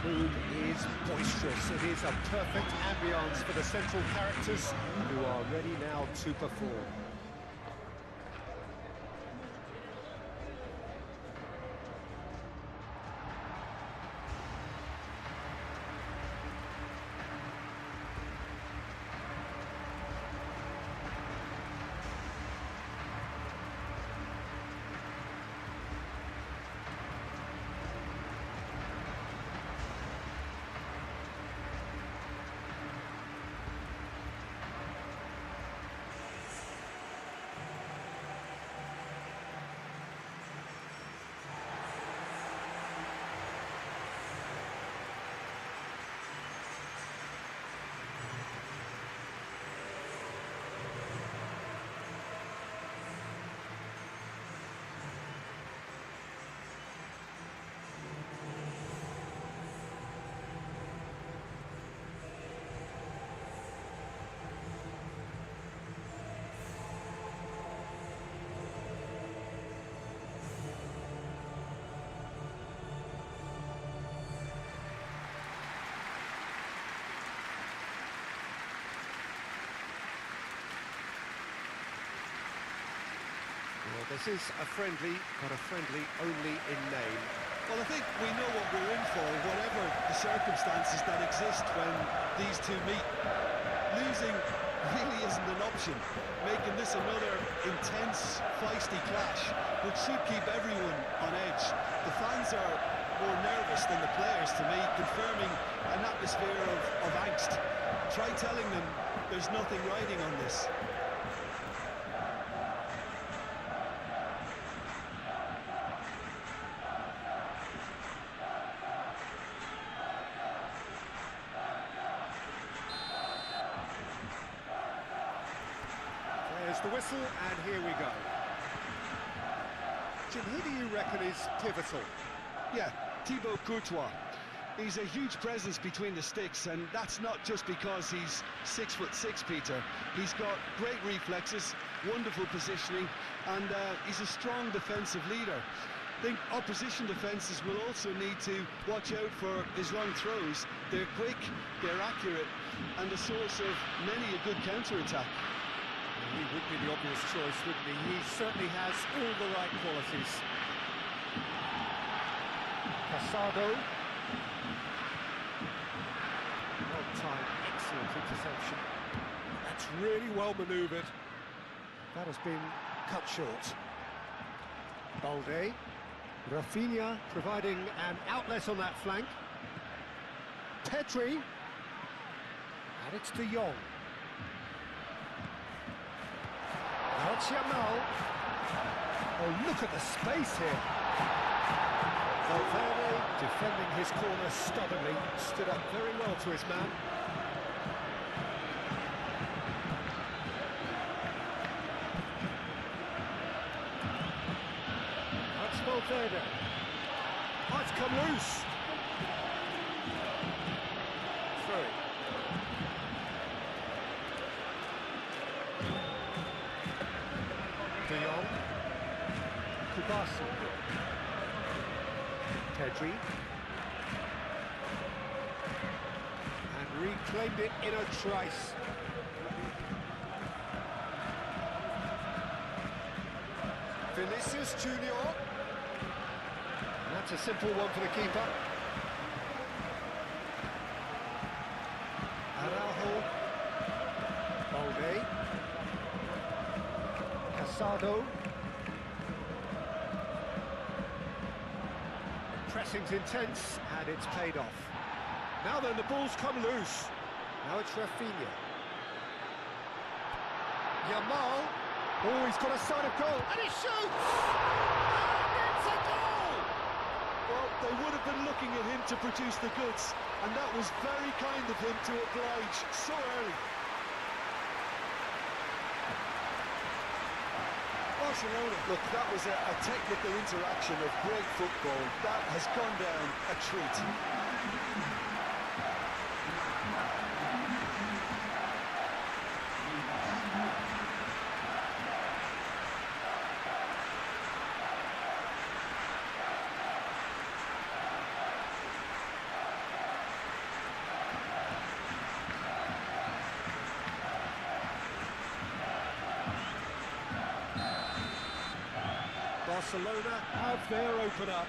mood is boisterous. It is a perfect ambience for the central characters who are ready now to perform. Well, this is a friendly, but a friendly only in name. Well, I think we know what we're in for, whatever the circumstances that exist when these two meet. Losing really isn't an option, making this another intense, feisty clash, which should keep everyone on edge. The fans are more nervous than the players, to me, confirming an atmosphere of angst. Try telling them there's nothing riding on this. There's the whistle, and here we go. Jim, who do you reckon is pivotal? Yeah, Thibaut Courtois. He's a huge presence between the sticks, and that's not just because he's 6'6", Peter. He's got great reflexes, wonderful positioning, and he's a strong defensive leader. I think opposition defences will also need to watch out for his long throws. They're quick, they're accurate, and a source of many a good counter-attack. He would be the obvious choice, wouldn't he? He certainly has all the right qualities. Casado. Well-timed, excellent interception. That's really well manoeuvred. That has been cut short. Balde. Rafinha providing an outlet on that flank. Pedri. And it's De Jong. Now it's Yamal. Oh, look at the space here. Valverde, defending his corner stubbornly, stood up very well to his man. That's Valverde. Oh, it's come loose. Through it. De Jong, Kubasi, Pedri, and reclaimed it in a trice. Vinicius Junior, and that's a simple one for the keeper. Araujo, Balde. Casado. Pressing's intense, and it's paid off. Now then, the ball's come loose. Now it's Rafinha. Yamal. Oh, he's got a sight of goal, and he shoots! And it's a goal! Well, they would have been looking at him to produce the goods, and that was very kind of him to oblige so early. Barcelona. Look, that was a technical interaction of great football. That has gone down a treat. Barcelona have their opener.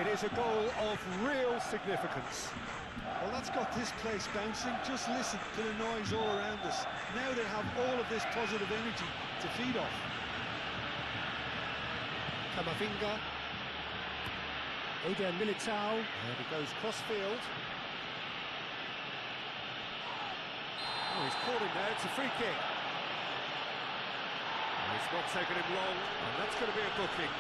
It is a goal of real significance. Well, that's got this place bouncing. Just listen to the noise all around us. Now they have all of this positive energy to feed off. Camavinga. Eder Militao. And he goes cross-field. Oh, he's caught him there. It's a free kick. And it's not taken him long, and that's going to be a booking.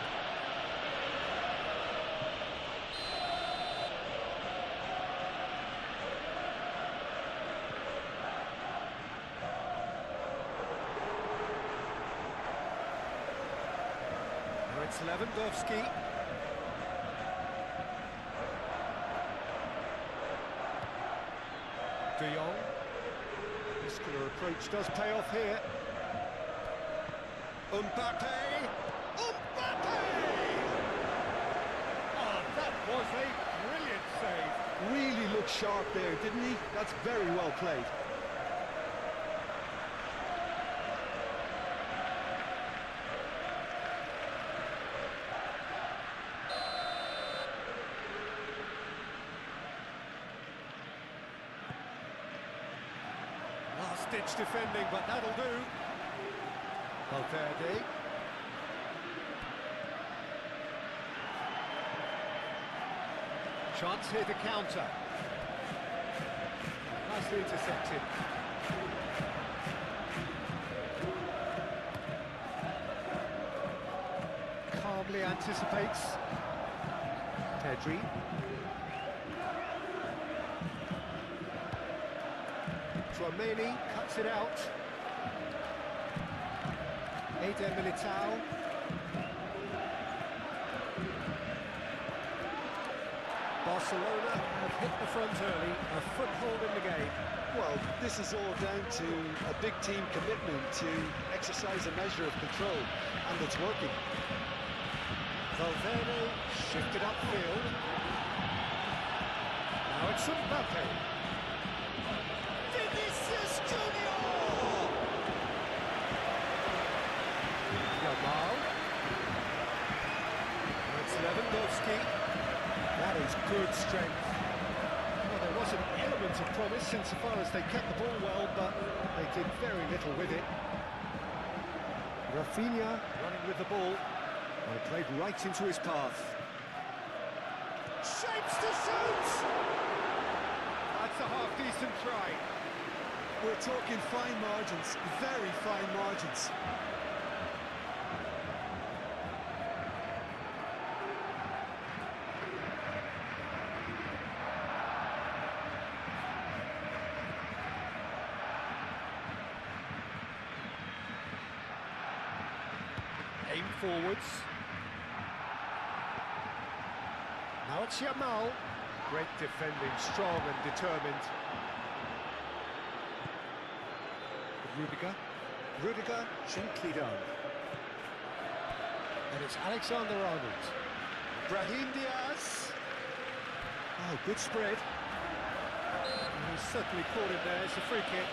It's Lewandowski. De Jong. Muscular approach does pay off here. Mbappe! Mbappe! Oh, that was a brilliant save. Really looked sharp there, didn't he? That's very well played. Last-ditch defending, but that'll do. Valverde. Chance here to counter. Nicely intercepted. Calmly anticipates. Pedri. Tchouaméni cuts it out. Eder Militao. Barcelona have hit the front early, a foothold in the game. Well, this is all down to a big team commitment to exercise a measure of control, and it's working. Valverde shifted upfield. Now it's Mbappe. Vinicius Junior! Yamal. It's Lewandowski. That is good strength. Well, there was an element of promise insofar as they kept the ball well, but they did very little with it. Rafinha running with the ball. Well, it played right into his path. Shapes to shoot! That's a half-decent try. We're talking fine margins, very fine margins. Aim forwards. Now it's Yamal. Great defending, strong and determined. Rudiger, gently done. And it's Alexander-Arnold. Brahim Diaz. Oh, good spread. And he's certainly caught him there. It's a free kick.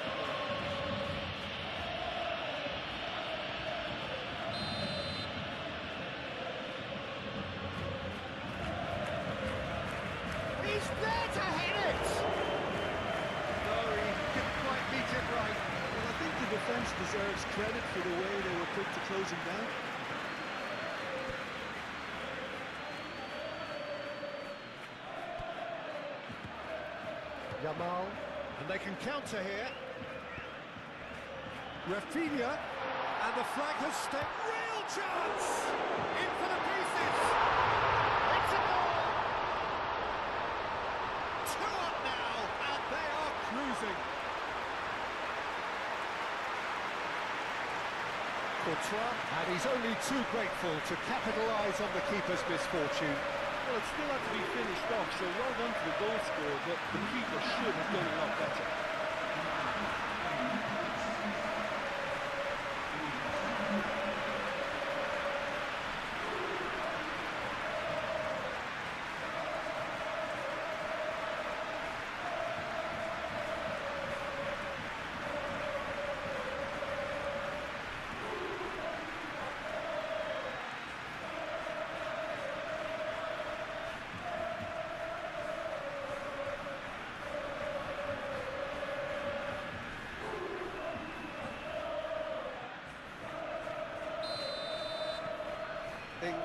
He's there to hit it! No, he didn't quite beat it right. Well, I think the defence deserves credit for the way they were quick to close him down. Yamal, and they can counter here. Rafinha, and the flag has stepped. Real chance! In for the pieces! It's a goal! 2 up now, and they are cruising. Courtois, and he's only too grateful to capitalise on the keeper's misfortune. Well, it still had to be finished off, so well done for the goal scorer, but the keeper should have done a lot better.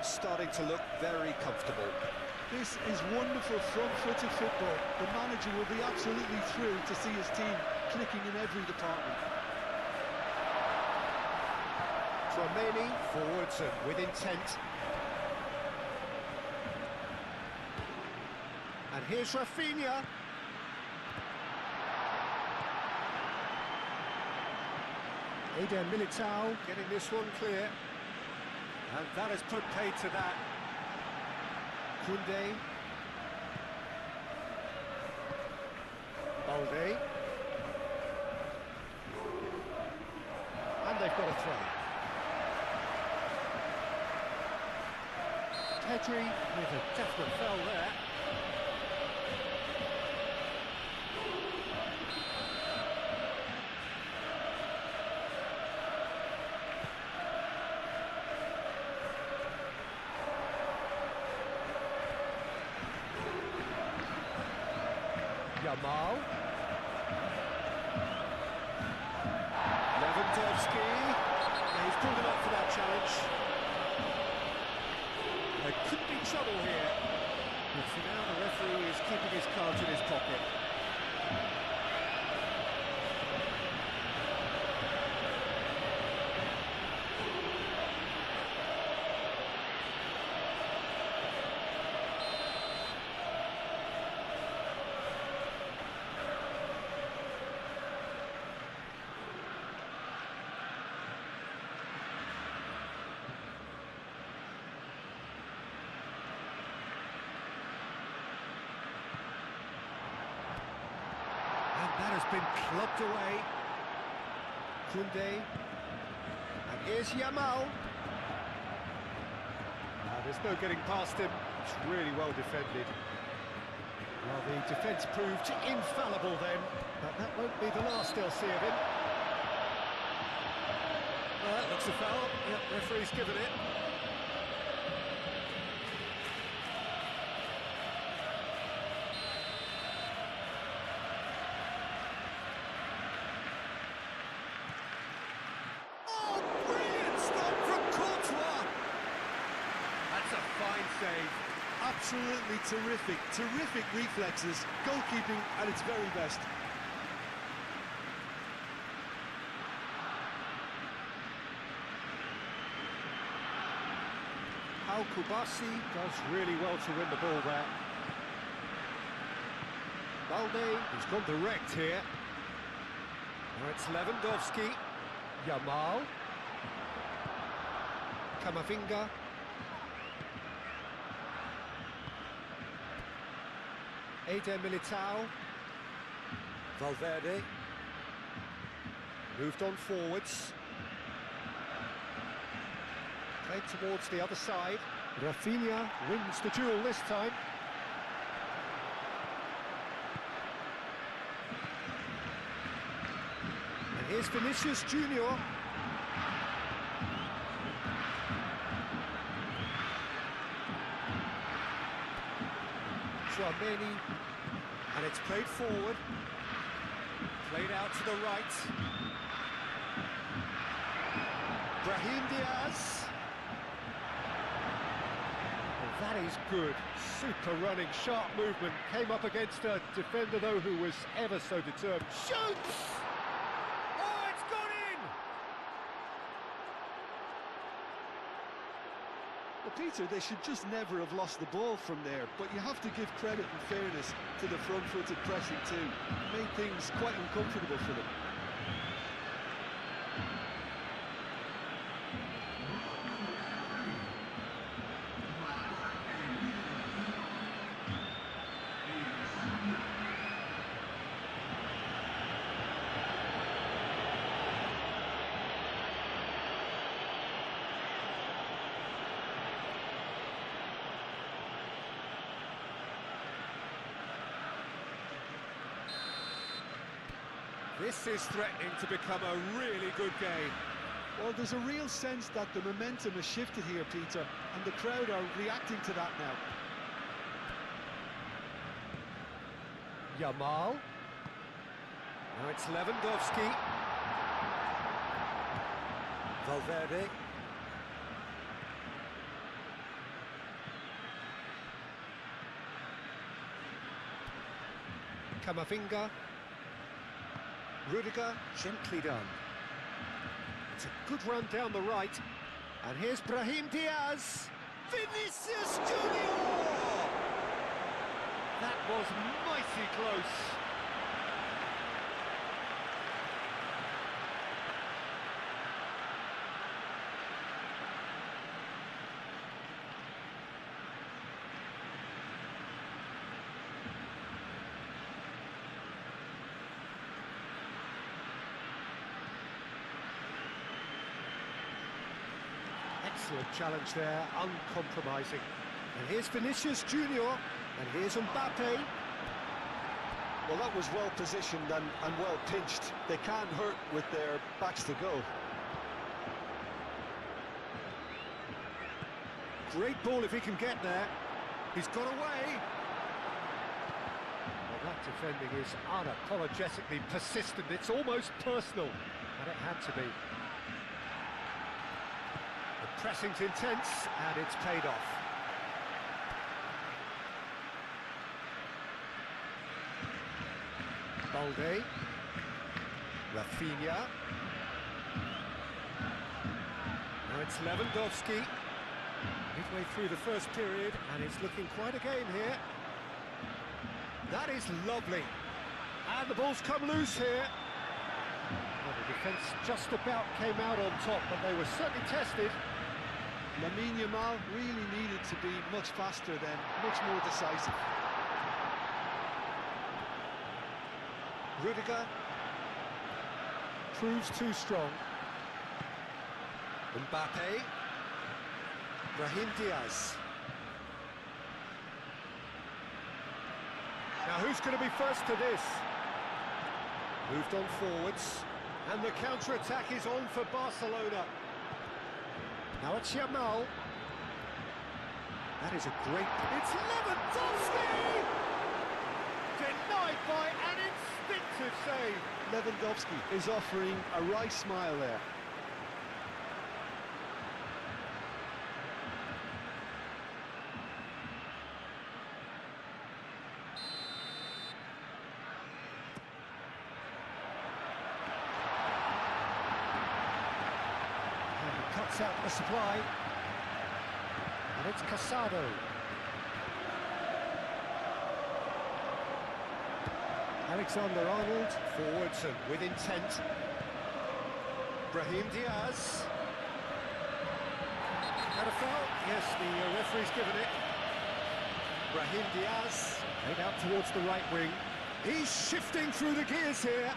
starting to look very comfortable. This is wonderful front-footed football. The manager will be absolutely thrilled to see his team clicking in every department. Tchouameni forwards and with intent. And here's Rafinha. Eder Militao getting this one clear. And that has put paid to that. Koundé. Balde. And they've got a throw. Pedri with a definite foul there. Yamal. Lewandowski. He's pulled it up for that challenge. There could be trouble here. But for now, the referee is keeping his cards in his pocket. That has been clubbed away. Koundé. And here's Yamal. There's no getting past him. It's really well defended. Well, the defence proved infallible then, but that won't be the last they'll see of him. That looks a foul. Yep, referee's given it. Absolutely terrific reflexes, goalkeeping at its very best. Al Kubasi does really well to win the ball there. Balde, he's gone direct here. Now it's Lewandowski. Yamal. Camavinga. Eder Militao. Valverde. Moved on forwards. Played towards the other side. Rafinha wins the duel this time. And here's Vinicius Junior. Tchouameni, and it's played forward, played out to the right. Brahim Diaz. Oh, that is good. Super running, sharp movement. Came up against a defender, though, who was ever so determined. Shoots! Oh, it's gone in! Well, Peter, they should just never have lost the ball from there, but you have to give credit and fairness to the front-footed pressing too. Made things quite uncomfortable for them. This is threatening to become a really good game. Well, there's a real sense that the momentum has shifted here, Peter, and the crowd are reacting to that now. Yamal. Now it's Lewandowski. Camavinga. Rudiger, gently done. It's a good run down the right. And here's Brahim Diaz. Vinicius Junior! That was mighty close. Excellent challenge there, uncompromising. And here's Vinicius Junior, and here's Mbappe. Well, that was well positioned and well pinched. They can't hurt with their backs to go. Great ball if he can get there. He's got away. Well, that defending is unapologetically persistent. It's almost personal, and it had to be. The pressing's intense, and it's paid off. Balde. Rafinha. Now it's Lewandowski. Midway through the first period, and it's looking quite a game here. That is lovely. And the ball's come loose here. Well, the defence just about came out on top, but they were certainly tested. Lamine Yamal really needed to be much faster then, much more decisive. Rudiger proves too strong. Mbappe. Brahim Diaz. Now who's going to be first to this? Moved on forwards, and the counter-attack is on for Barcelona. Now it's Yamal. That is a great... It's Lewandowski! Denied by an instinctive save. Lewandowski is offering a wry smile there. Cuts out the supply, and it's Casado. Alexander-Arnold, forwards and with intent. Brahim Diaz. Had a foul? Yes, the referee's given it. Brahim Diaz, played out towards the right wing. He's shifting through the gears here.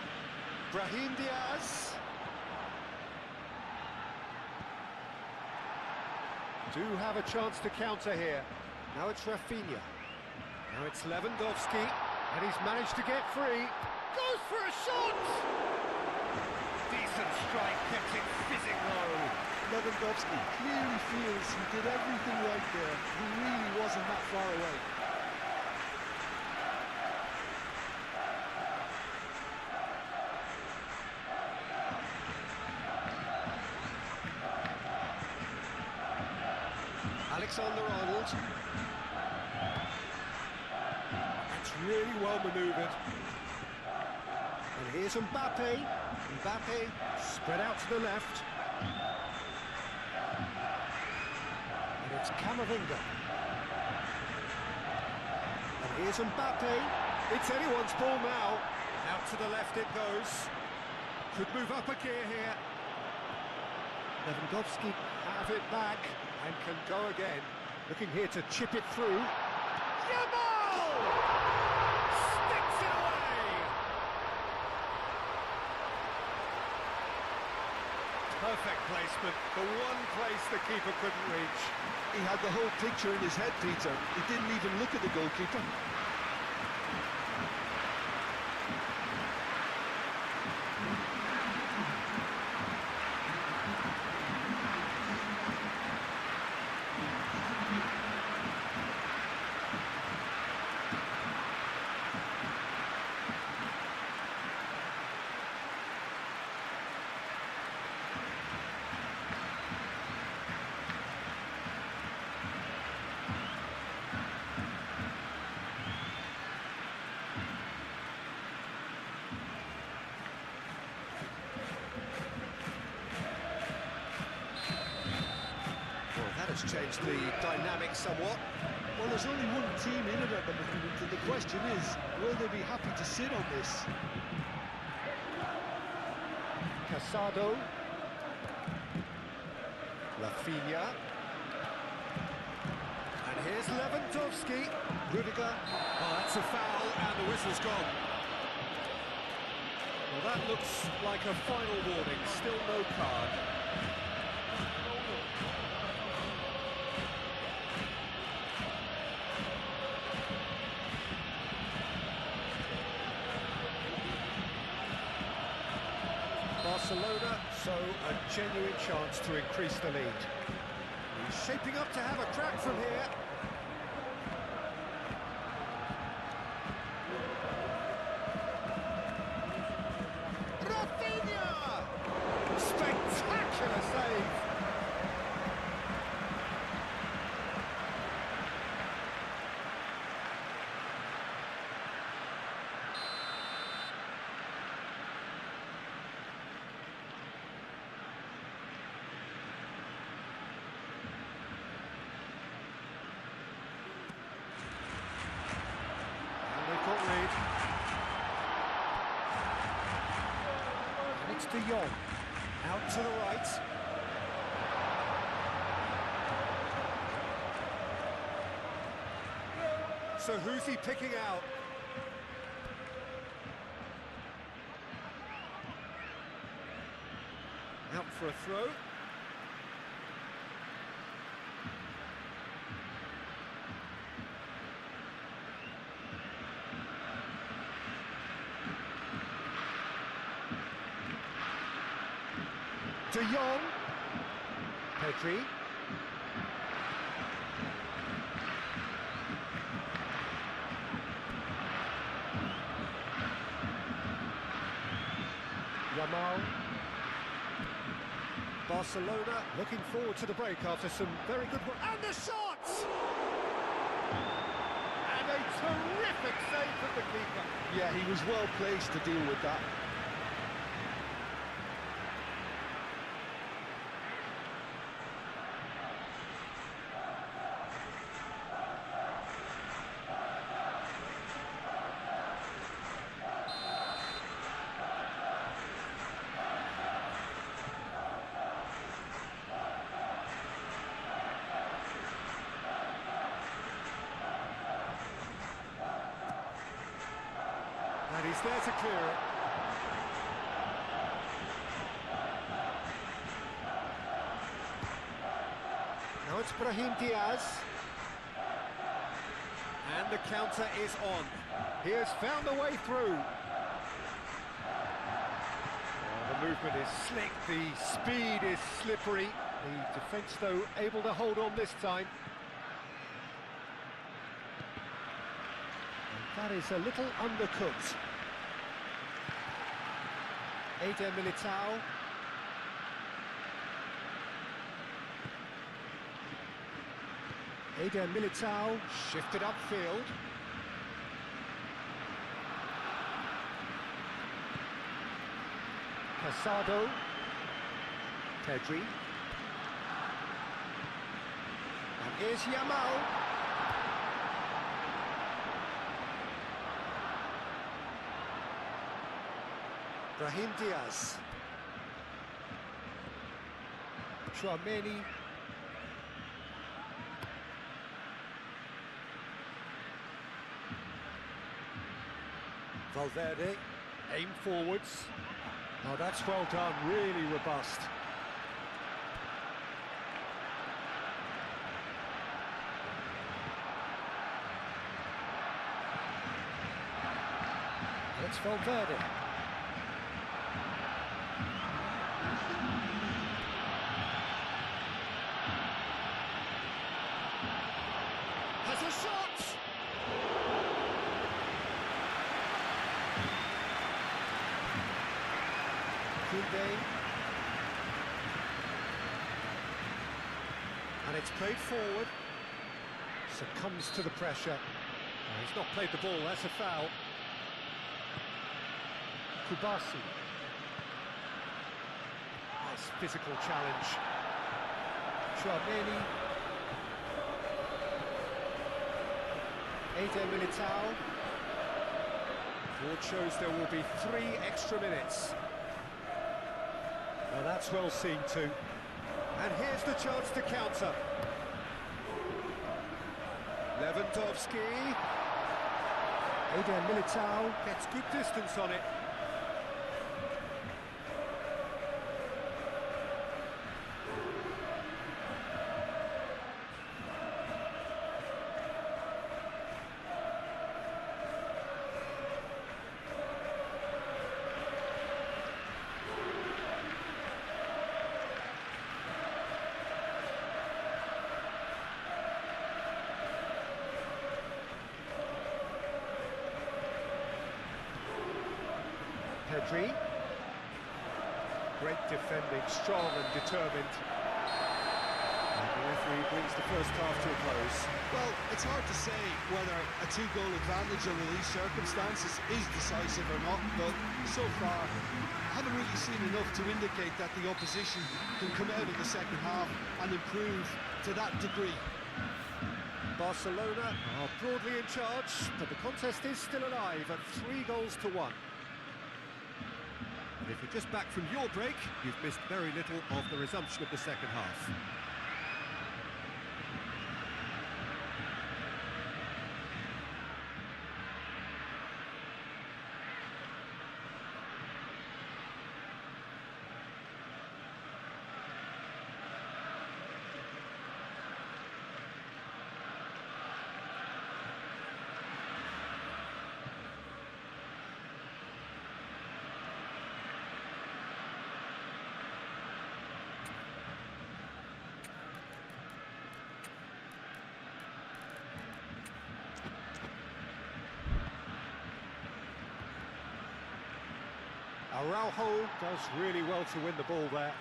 Brahim Diaz. Do have a chance to counter here. Now it's Rafinha. Now it's Lewandowski, and he's managed to get free. Goes for a shot! Decent strike, kept it fizzing low. Lewandowski clearly feels he did everything right there. He really wasn't that far away. Alexander-Arnold. It's really well manoeuvred. And here's Mbappe. Mbappe spread out to the left. And it's Camavinga. And here's Mbappe. It's anyone's ball now. Out to the left it goes. Could move up a gear here. Lewandowski have it back and can go again. Looking here to chip it through. Yamal! Sticks it away! Perfect placement, the one place the keeper couldn't reach. He had the whole picture in his head, Peter. He didn't even look at the goalkeeper. changed the dynamic somewhat. Well, there's only one team in it at the moment, and the question is, will they be happy to sit on this? Casado. Rafinha. And here's Lewandowski. Rudiger. Oh, that's a foul, and the whistle's gone. Well, that looks like a final warning. Still no card. Barcelona, so a genuine chance to increase the lead. He's shaping up to have a crack from here. Rafinha! Spectacular save! Lead. And it's De Jong, out to the right. So who's he picking out? Out for a throw. De Jong, Pedri, Yamal. Barcelona looking forward to the break after some very good work. And the shots! And a terrific save from the keeper. Yeah, he was well placed to deal with that. And he's there to clear it. Now it's Brahim Diaz. And the counter is on. He has found a way through. Oh, the movement is slick, the speed is slippery. The defence, though, able to hold on this time. That is a little undercooked. Eder Militao. Eder Militao shifted upfield. Casado. Pedri. And here's Yamal. Brahim Diaz. Chouameni. Valverde. Aim forwards. Oh, that's well done, really robust. It's Valverde. Has a shot! Koundé. And it's played forward. Succumbs to the pressure. Oh, he's not played the ball, that's a foul. Kubasi. Nice physical challenge. Chouameni. Eder Militao. Board shows there will be 3 extra minutes. Well, that's well seen too. And here's the chance to counter. Lewandowski. Eder Militao gets good distance on it. Pedri. Great defending, strong and determined. And the referee brings the first half to a close. Well, it's hard to say whether a 2-goal advantage under these circumstances is decisive or not, but so far, I haven't really seen enough to indicate that the opposition can come out in the second half and improve to that degree. Barcelona are broadly in charge, but the contest is still alive at 3-1. And if you're just back from your break, you've missed very little of the resumption of the second half. Araujo does really well to win the ball there.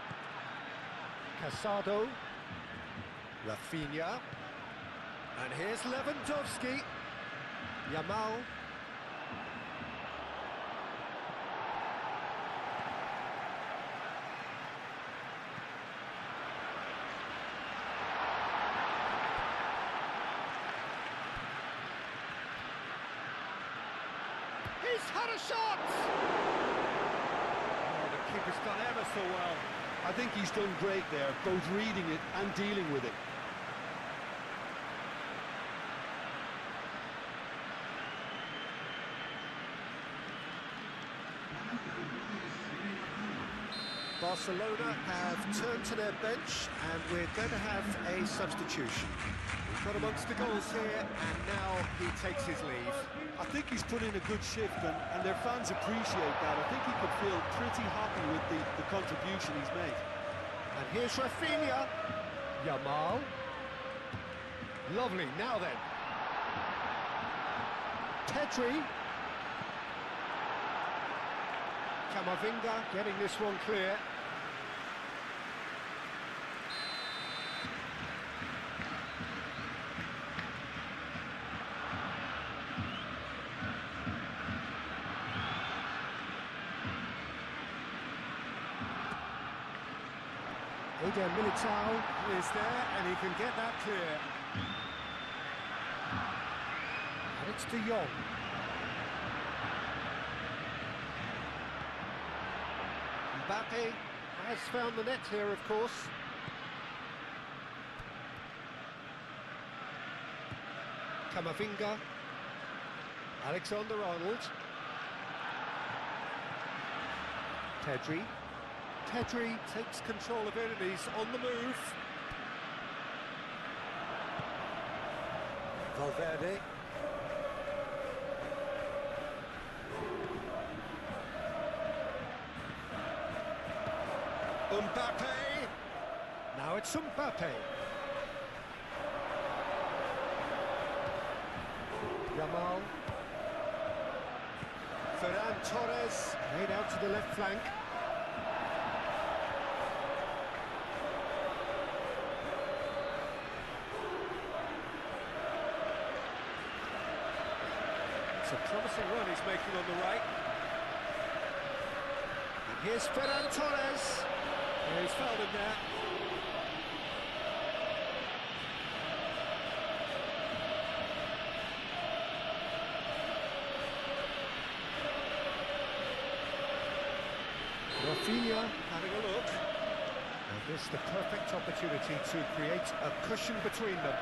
Casado. Rafinha. And here's Lewandowski. Yamal. He's had a shot! Keeper's done ever so well. I think he's done great there, both reading it and dealing with it. Barcelona have turned to their bench and we're going to have a substitution. We've got amongst the goals here and now he takes his leave. I think he's put in a good shift and their fans appreciate that. I think he could feel pretty happy with the contribution he's made. And here's Rafinha. Yamal. Lovely, now then. Pedri. Camavinga getting this one clear. Eder Militao is there and he can get that clear. And it's De Jong. Mbappe has found the net here, of course. Camavinga. Alexander-Arnold. Pedri. Pedri takes control of it and he's on the move. Valverde. Mbappe. Now it's Mbappe. Yamal. Ferran Torres made out to the left flank. It's a promising run he's making on the right. And here's Ferran Torres. Yeah, he's fouled him there. Rafinha having a look. And this the perfect opportunity to create a cushion between them.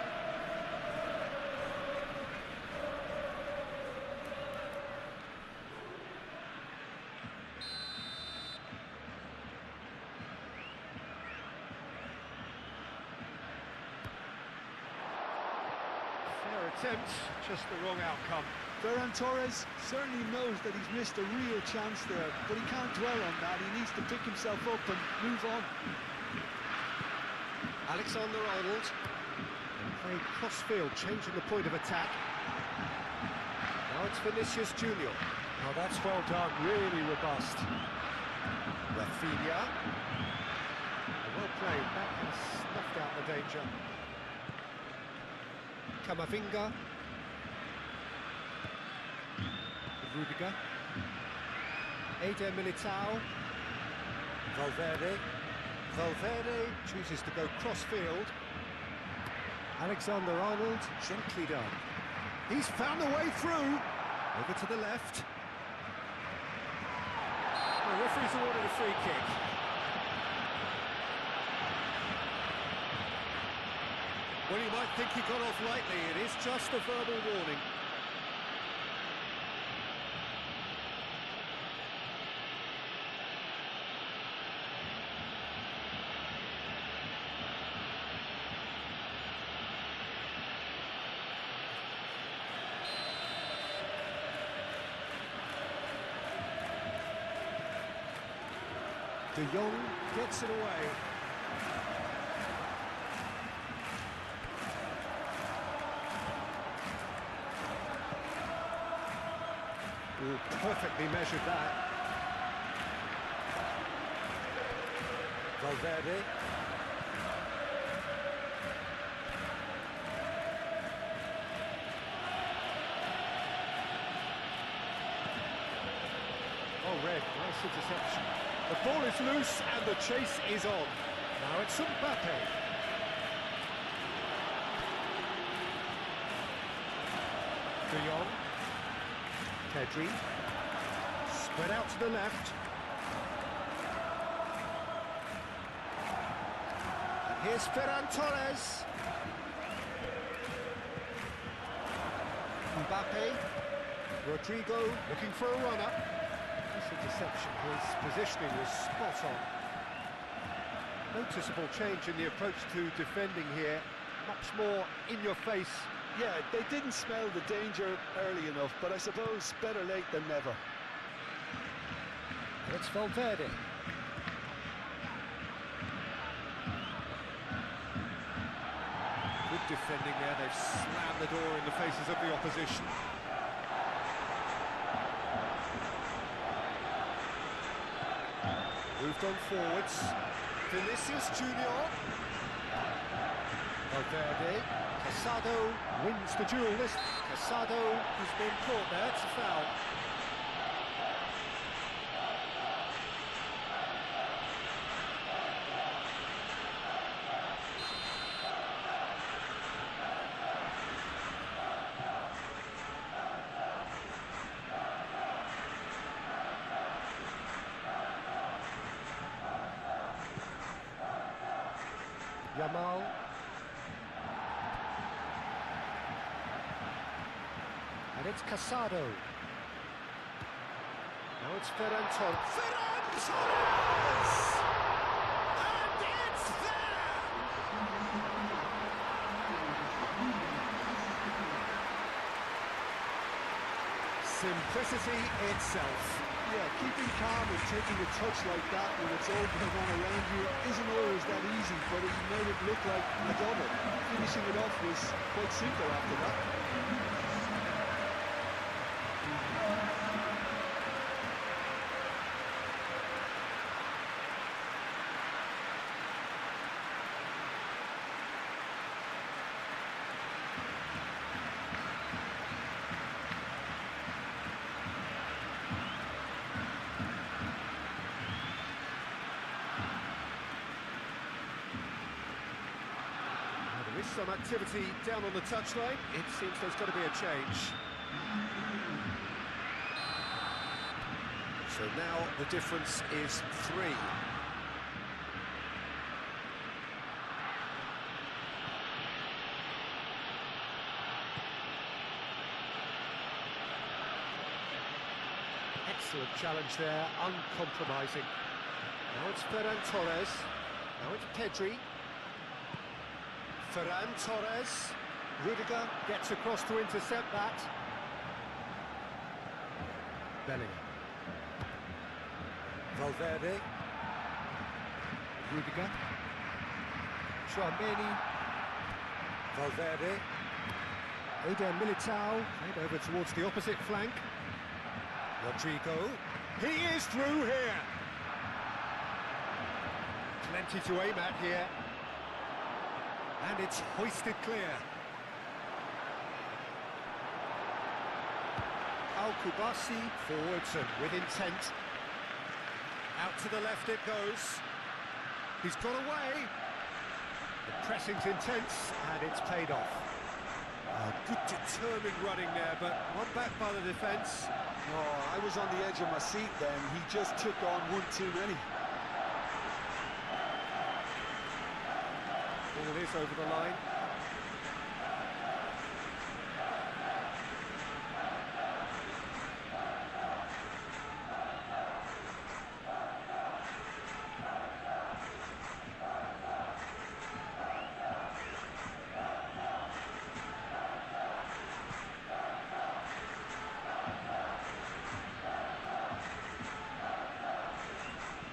Fair attempt, just the wrong outcome. Ferran Torres certainly knows that he's missed a real chance there, but he can't dwell on that. He needs to pick himself up and move on. Alexander-Arnold, and playing cross-field, changing the point of attack. Now it's Vinicius Junior. Oh, that's well done, really robust. Rafinha. Well played, that has snuffed out the danger. Camavinga. Rudiger. Eder Militao. Valverde. Valverde chooses to go cross-field. Alexander-Arnold, gently done. He's found the way through. Over to the left. The referee's awarded a free kick. Well, you might think he got off lightly. It is just a verbal warning. De Jong gets it away. Ooh, perfectly measured that. Valverde. Oh, red, nice interception. The ball is loose and the chase is on. Now it's Mbappe. De Jong. Pedri. Spread out to the left. And here's Ferran Torres. Mbappe. Rodrigo looking for a run-up. Interception, his positioning was spot on. Noticeable change in the approach to defending here, much more in your face. Yeah, they didn't smell the danger early enough, but I suppose better late than never. It's Valverde. Good defending there, they've slammed the door in the faces of the opposition. Moved on forwards. Vinicius Junior. Valverde. Casado wins the duel. This Casado has been caught there. It's a foul. Yamal. And it's Casado. Now it's Ferran Torres. Ferran Torres! And it's there! Simplicity itself. Yeah, keeping calm and taking a touch like that when it's all going on around you isn't always that easy, but it made it look like a double. Finishing it off was quite simple after that. Some activity down on the touchline. It seems there's got to be a change. So now the difference is 3. Excellent challenge there, uncompromising. Now it's Ferran Torres. Now it's Pedri. Ferran Torres. Rudiger gets across to intercept that. Bellingham. Valverde. Rudiger. Tchouaméni. Valverde. Eder Militao. Played over towards the opposite flank. Rodrigo. He is through here. Plenty to aim at here. And it's hoisted clear. Al-Kubasi forwards and with intent. Out to the left it goes. He's got away. The pressing's intense and it's paid off. Good determined running there, but one back by the defence. Oh, I was on the edge of my seat then. He just took on one too many. Ball is over the line.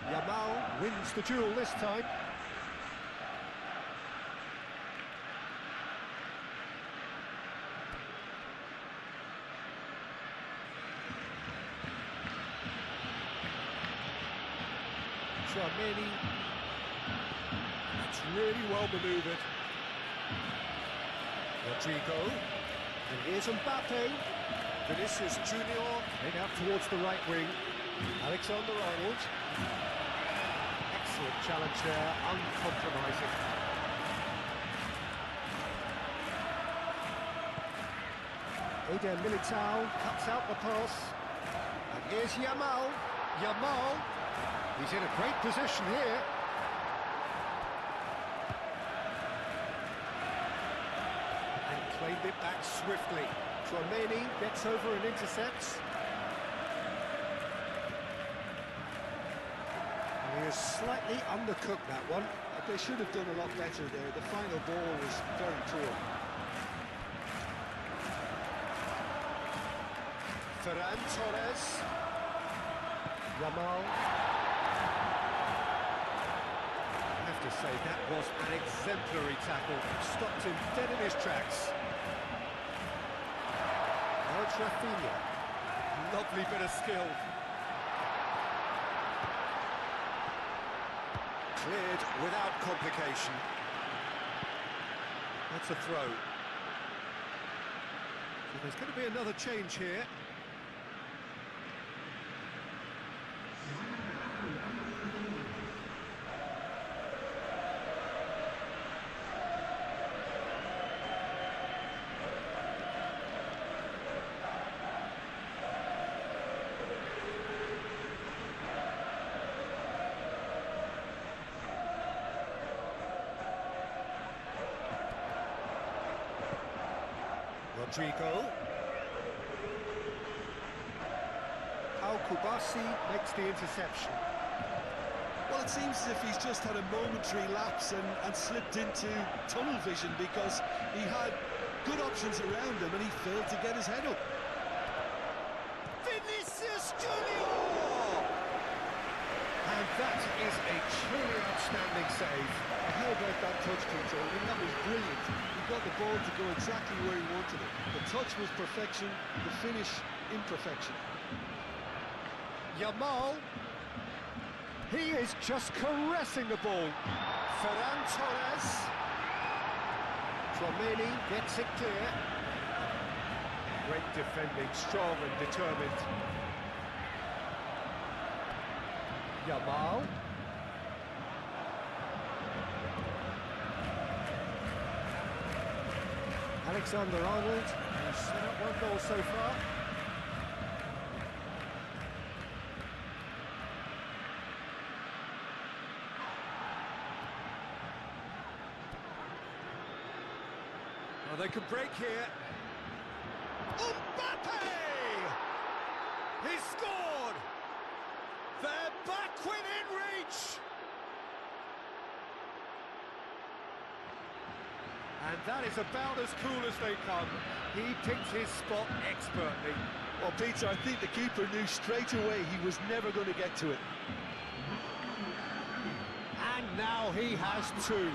Yamal wins the duel this time. Tchouaméni. That's really well manoeuvred. Rodrigo. And here's Mbappe. Vinicius Junior. Head out towards the right wing. Alexander-Arnold. Excellent challenge there, uncompromising. Eder Militao cuts out the pass. And here's Yamal. Yamal. He's in a great position here. And claimed it back swiftly. Tchouaméni gets over and intercepts. And he has slightly undercooked that one. They should have done a lot better there. The final ball was very poor. Ferran Torres. Yamal. I have to say, that was an exemplary tackle. Stopped him dead in his tracks. Now it's Rafinha. Lovely bit of skill. Cleared without complication. That's a throw. So there's going to be another change here. Rodrigo. Al-Kubasi makes the interception. Well, it seems as if he's just had a momentary lapse and slipped into tunnel vision, because he had good options around him and he failed to get his head up. Vinicius Junior! And that is a truly outstanding save. How about that touch control? I mean, that was brilliant. He got the ball to go exactly where he wanted it. The touch was perfection, the finish imperfection. Yamal. He is just caressing the ball. Ferran Torres. Tchouaméni gets it clear. Great defending, strong and determined. Yamal. Alexander-Arnold, who's set up one goal so far. They can break here. Mbappe! He scored! They're back within reach! And that is about as cool as they come. He picked his spot expertly. Well, Peter, I think the keeper knew straight away he was never going to get to it. And now he has two.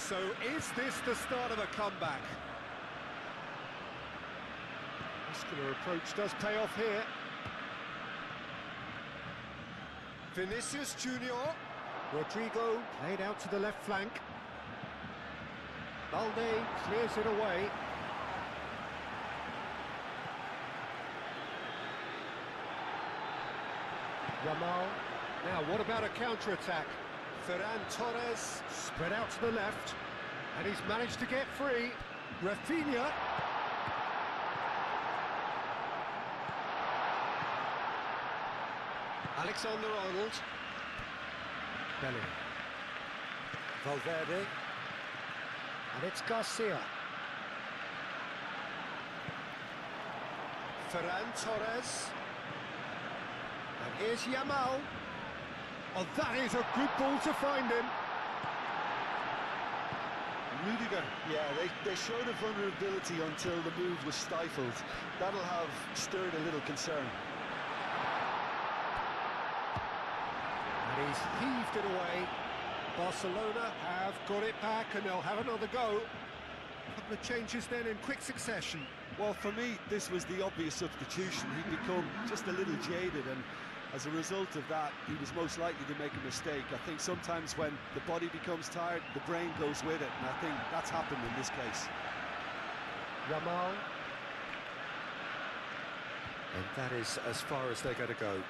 So is this the start of a comeback? Muscular approach does pay off here. Vinicius Junior. Rodrigo played out to the left flank. Balde clears it away. Yamal. Now what about a counter-attack? Ferran Torres spread out to the left, and he's managed to get free. Rafinha. Alexander-Arnold. Bellingham. Valverde. And it's Garcia. Ferran Torres. And here's Yamal. Oh, that is a good ball to find him. Rudiger, yeah, they showed a vulnerability until the move was stifled. That'll have stirred a little concern. And he's heaved it away. Barcelona have got it back and they'll have another go. A couple of changes then in quick succession. Well, for me, this was the obvious substitution. He'd become just a little jaded, and as a result of that, he was most likely to make a mistake. I think sometimes when the body becomes tired, the brain goes with it, and I think that's happened in this case. Yamal. And that is as far as they're going to go.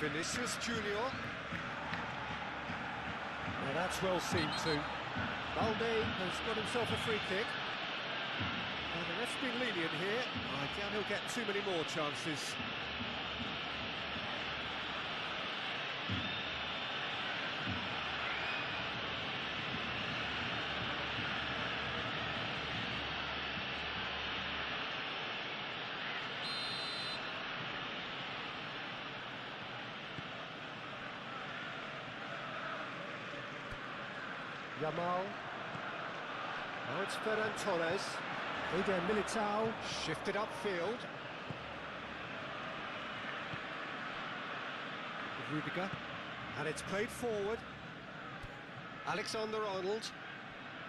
Vinicius Junior. Now that's well seen too. Balde has got himself a free kick. Well, the ref's been lenient here. I doubt he'll get too many more chances. Yamal. Now it's Ferran Torres. Eder Militao shifted upfield. Rudiger. And it's played forward. Alexander-Arnold.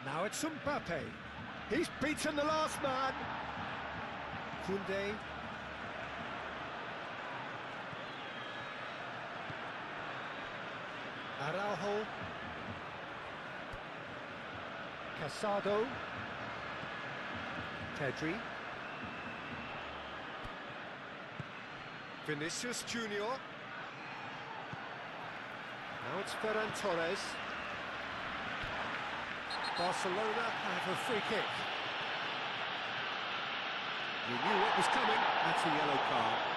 Now it's Mbappe. He's beaten the last man. Koundé. Araujo. Casado. Pedri. Vinicius Junior. Now it's Ferran Torres. Barcelona have a free kick. He knew what was coming. That's a yellow card.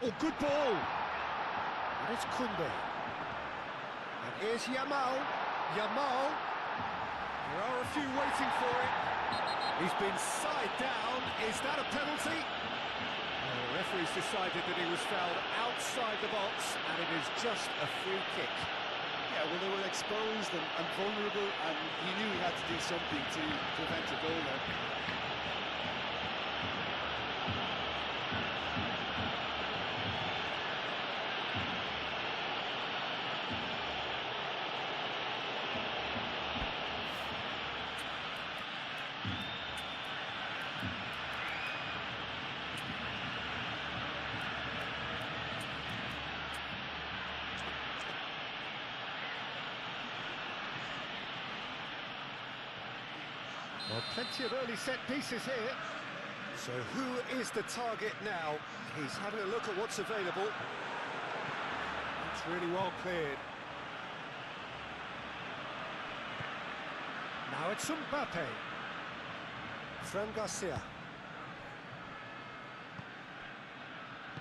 Oh, good ball! And it's Koundé. And here's Yamal. Yamal. There are a few waiting for it. He's been side down. Is that a penalty? The referee's decided that he was fouled outside the box, and it is just a free kick. Yeah, well, they were exposed and vulnerable, and he knew he had to do something to prevent a goal there. Well, plenty of early set pieces here. So who is the target now? He's having a look at what's available. It's really well cleared. Now it's Mbappe. Fran Garcia.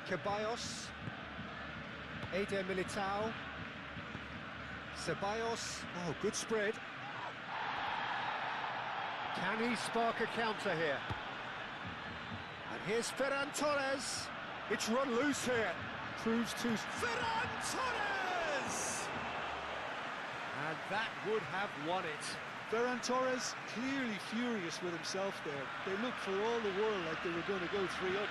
Ceballos. Eder Militao. Ceballos. Oh, good spread. Can he spark a counter here? And here's Ferran Torres. It's run loose here. Proves to Ferran Torres! And that would have won it. Ferran Torres clearly furious with himself there. They looked for all the world like they were going to go 3-up.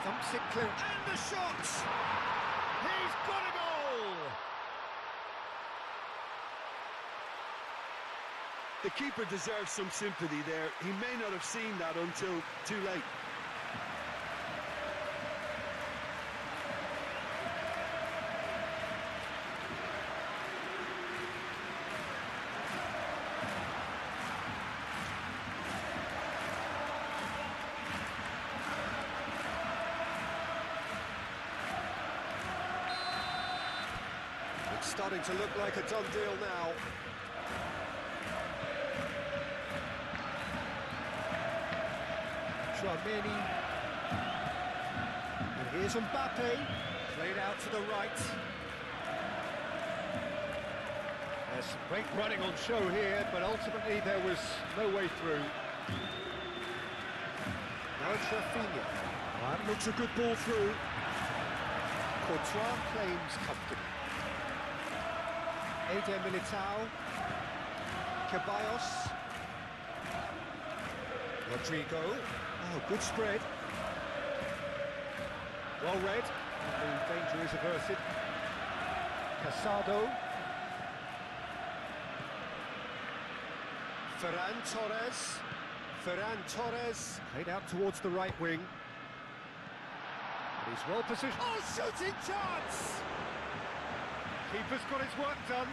Thumps it clear, and the shot! He's got a goal! The keeper deserves some sympathy there. He may not have seen that until too late. It's starting to look like a done deal now. Tchouaméni. And here's Mbappe. Played out to the right. There's some great running on show here, but ultimately there was no way through. Now it's Rafinha. That looks a good ball through. Courtois claims comfortably. Eder Militao. Ceballos. Rodrigo. Oh, good spread. Well read. And the danger is averted. Casado. Ferran Torres. Ferran Torres. Played out towards the right wing. He's well positioned. Oh, shooting chance! Keeper's got his work done.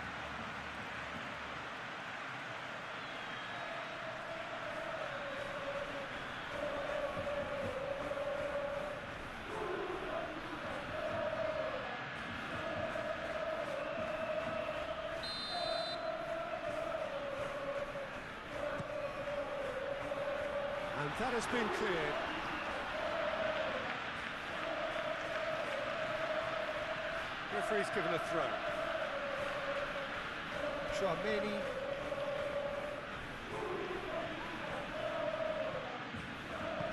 And that has been cleared. Referee's given a throw. Tchouaméni.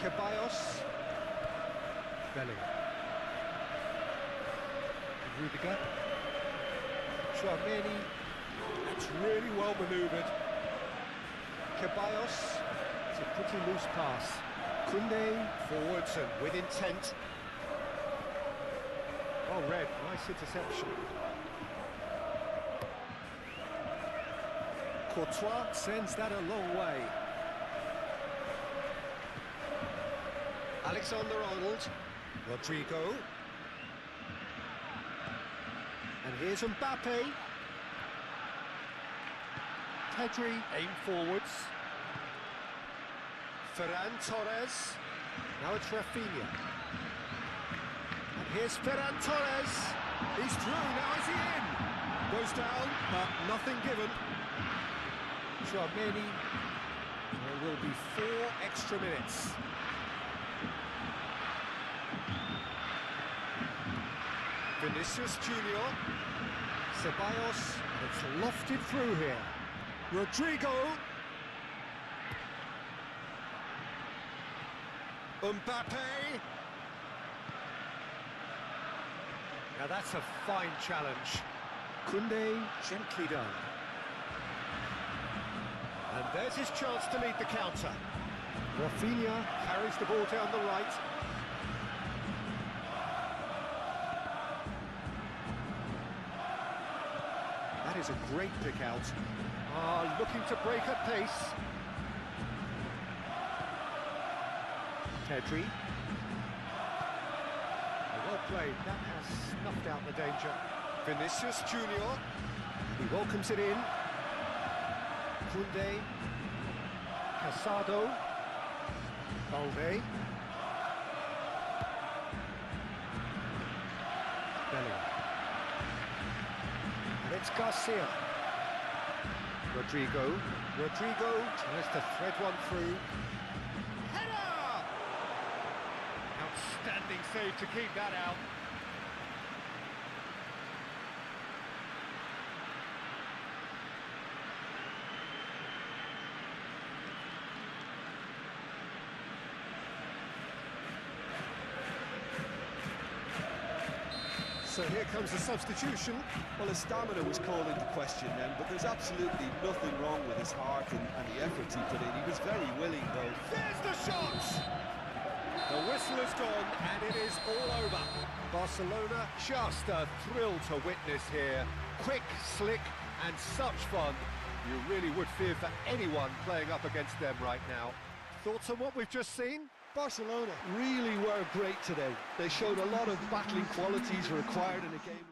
Ceballos. Bellingham. Rudiger. Tchouaméni. That's really well manoeuvred. Ceballos. It's a pretty loose pass. Koundé forwards and with intent. Well read, nice interception. Courtois sends that a long way. Alexander-Arnold. Rodrigo. And here's Mbappe. Pedri aim forwards. Ferran Torres. Now it's Rafinha. And here's Ferran Torres. He's through, now is he in? Goes down, but nothing given. Tchouaméni. There will be 4 extra minutes. Vinicius Junior. Ceballos. It's lofted through here. Rodrigo. Mbappe. Now that's a fine challenge. Koundé gently done. And there's his chance to lead the counter. Rafinha carries the ball down the right. That is a great pick out. Looking to break at pace. Pedri. Well played, that has snuffed out the danger. Vinicius Junior. He welcomes it in. Koundé. Casado. Balde. Bellingham. And it's Garcia. Rodrigo tries to thread one through. Header! Outstanding save to keep that out. So here comes the substitution. Well, his stamina was called into question then, but there's absolutely nothing wrong with his heart and the efforts he put in. He was very willing, though. There's the shot! The whistle is gone, and it is all over. Barcelona, just a thrill to witness here. Quick, slick, and such fun. You really would fear for anyone playing up against them right now. Thoughts on what we've just seen? Barcelona really were great today. They showed a lot of battling qualities required in a game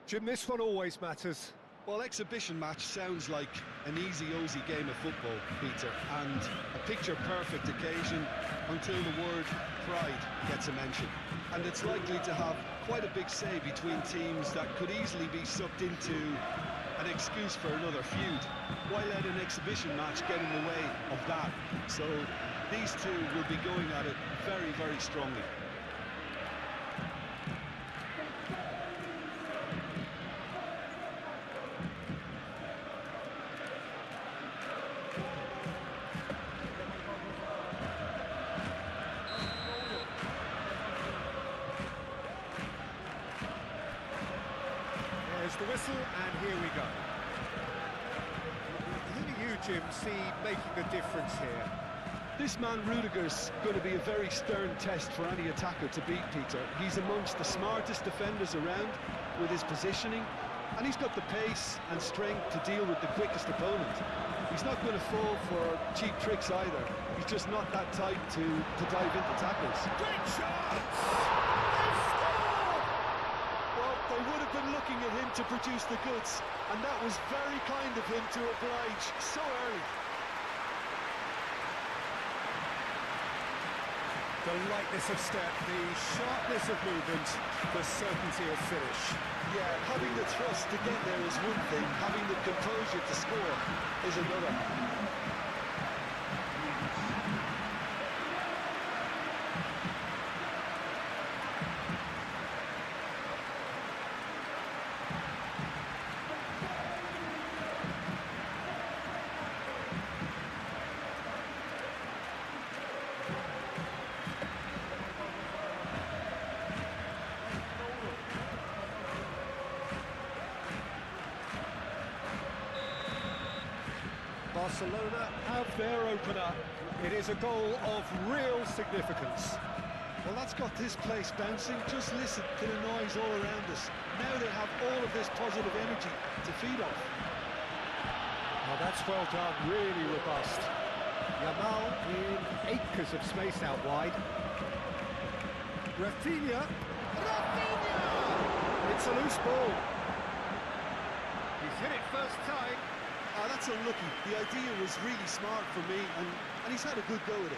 Jim, this one always matters. Well, exhibition match sounds like an easy-ozy game of football, Peter, and a picture-perfect occasion until the word pride gets a mention. And it's likely to have quite a big say between teams that could easily be sucked into an excuse for another feud. Why let an exhibition match get in the way of that? So these two will be going at it very, very strongly. There's the whistle, and here we go. Who do you, Jim, see making the difference here? This man Rudiger's going to be a very stern test for any attacker to beat, Peter. He's amongst the smartest defenders around with his positioning, and he's got the pace and strength to deal with the quickest opponent. He's not going to fall for cheap tricks either. He's just not that tight to dive into tackles. Great chance! They've scored! Well, They would have been looking at him to produce the goods, and that was very kind of him to oblige so early. The lightness of step, the sharpness of movement, the certainty of finish. Yeah, having the trust to get there is one thing, having the composure to score is another. Barcelona have their opener. It is a goal of real significance. Well, that's got this place bouncing. Just listen to the noise all around us. Now they have all of this positive energy to feed off. Oh, that's well done, really robust. Yamal in acres of space out wide. Rafinha! It's a loose ball. He's hit it first time. Oh, that's unlucky. The idea was really smart for me, and he's had a good go at it.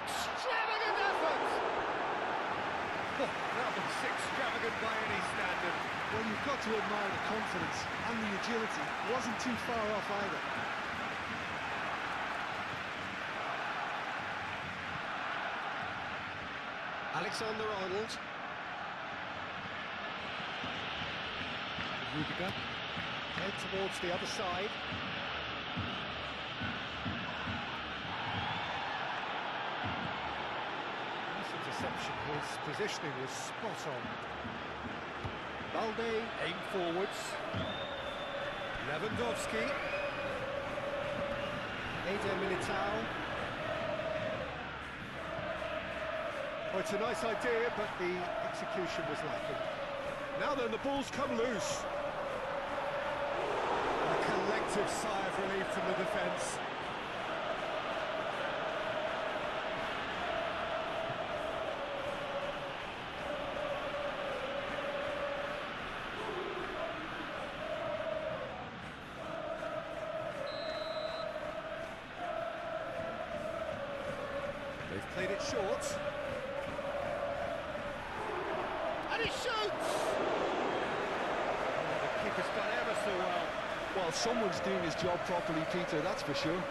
Extravagant effort! Oh, that was extravagant by any standard. Well, you've got to admire the confidence and the agility. It wasn't too far off either. Alexander-Arnold. Rudiger. Head towards the other side. Nice interception. His positioning was spot on. Balde, aim forwards. Lewandowski. Eder Militao. Oh, it's a nice idea, but the execution was lacking. Now then, the ball's come loose. A collective sigh of relief from the defence. They've played it short. And he shoots! Oh, the keeper's done ever so well. Well, someone's doing his job properly, Peter, that's for sure.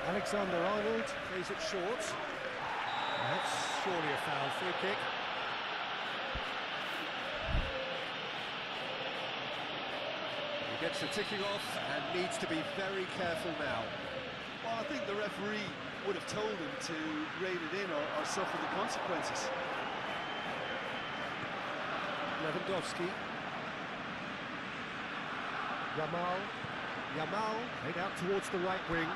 Alexander-Arnold plays it short. That's surely a foul. Free kick. He gets the ticking off and needs to be very careful now. Well, I think the referee would have told him to rate it in or suffer the consequences. Lewandowski. Yamal played out towards the right wing.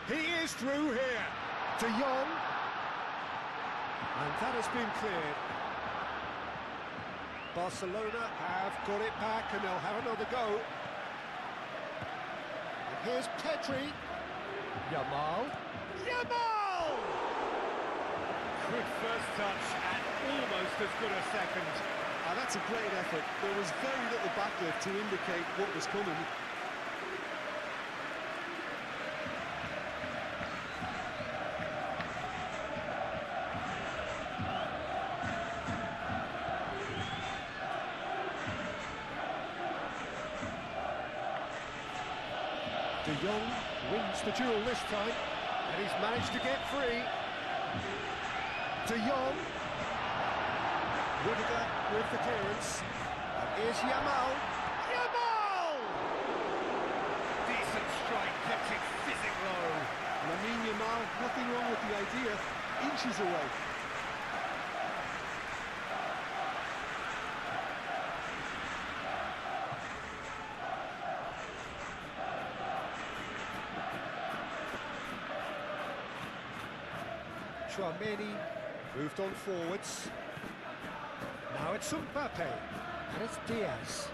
He is through here. De Jong. And that has been cleared. Barcelona have got it back and they'll have another go. And here's Pedri. Yamal. Good first touch and almost as good a second. That's a great effort. There was very little backlift to indicate what was coming. De Jong wins the duel this time, and he's managed to get free. De Jong. Rudiger with the clearance. And here's Yamal. Decent strike, kept it fizzing low. Yamal, nothing wrong with the idea. Inches away. Chouameni moved on forwards. Now it's Mbappe, and it's Diaz.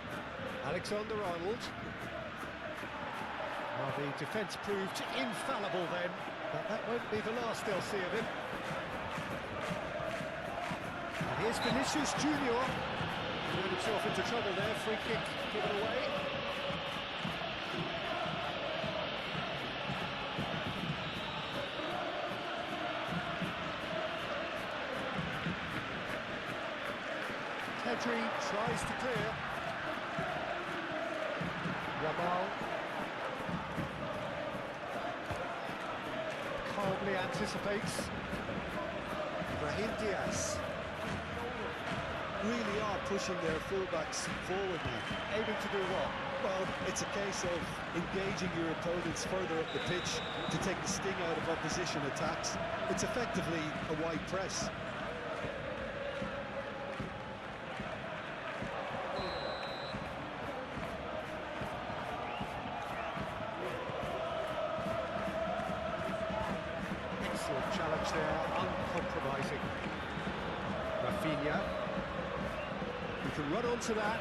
Alexander-Arnold. Well, the defence proved infallible then, but that won't be the last they'll see of him. And here's Vinicius Junior. He got himself into trouble there, free kick given away. Pedri tries to clear. Yamal calmly anticipates. Brahim Diaz. Really are pushing their fullbacks forward now. Aiming to do what? Well, it's a case of engaging your opponents further up the pitch to take the sting out of opposition attacks. It's effectively a wide press. Excellent challenge there, uncompromising. Rafinha. You can run onto that.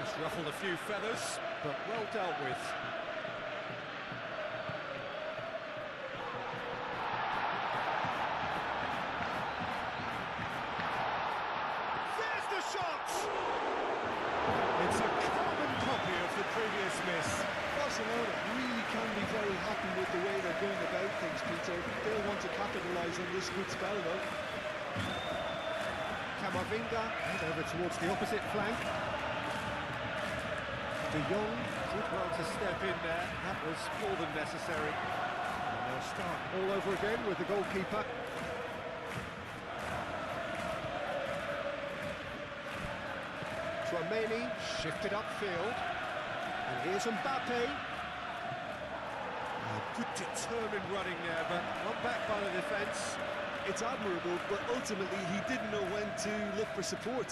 Just ruffled a few feathers, but well dealt with. There's the shot! It's a carbon copy of the previous miss. Barcelona really can be very happy with the way they're going about things, Peter. They'll want to capitalise on this good spell, though. Camavinga, and over towards the opposite flank. De Jong did well to step in there. That was more than necessary. And they'll start all over again with the goalkeeper. Chouameni shifted upfield. And here's Mbappe. Good determined running there, but not back by the defence. It's admirable, but ultimately he didn't know when to look for support.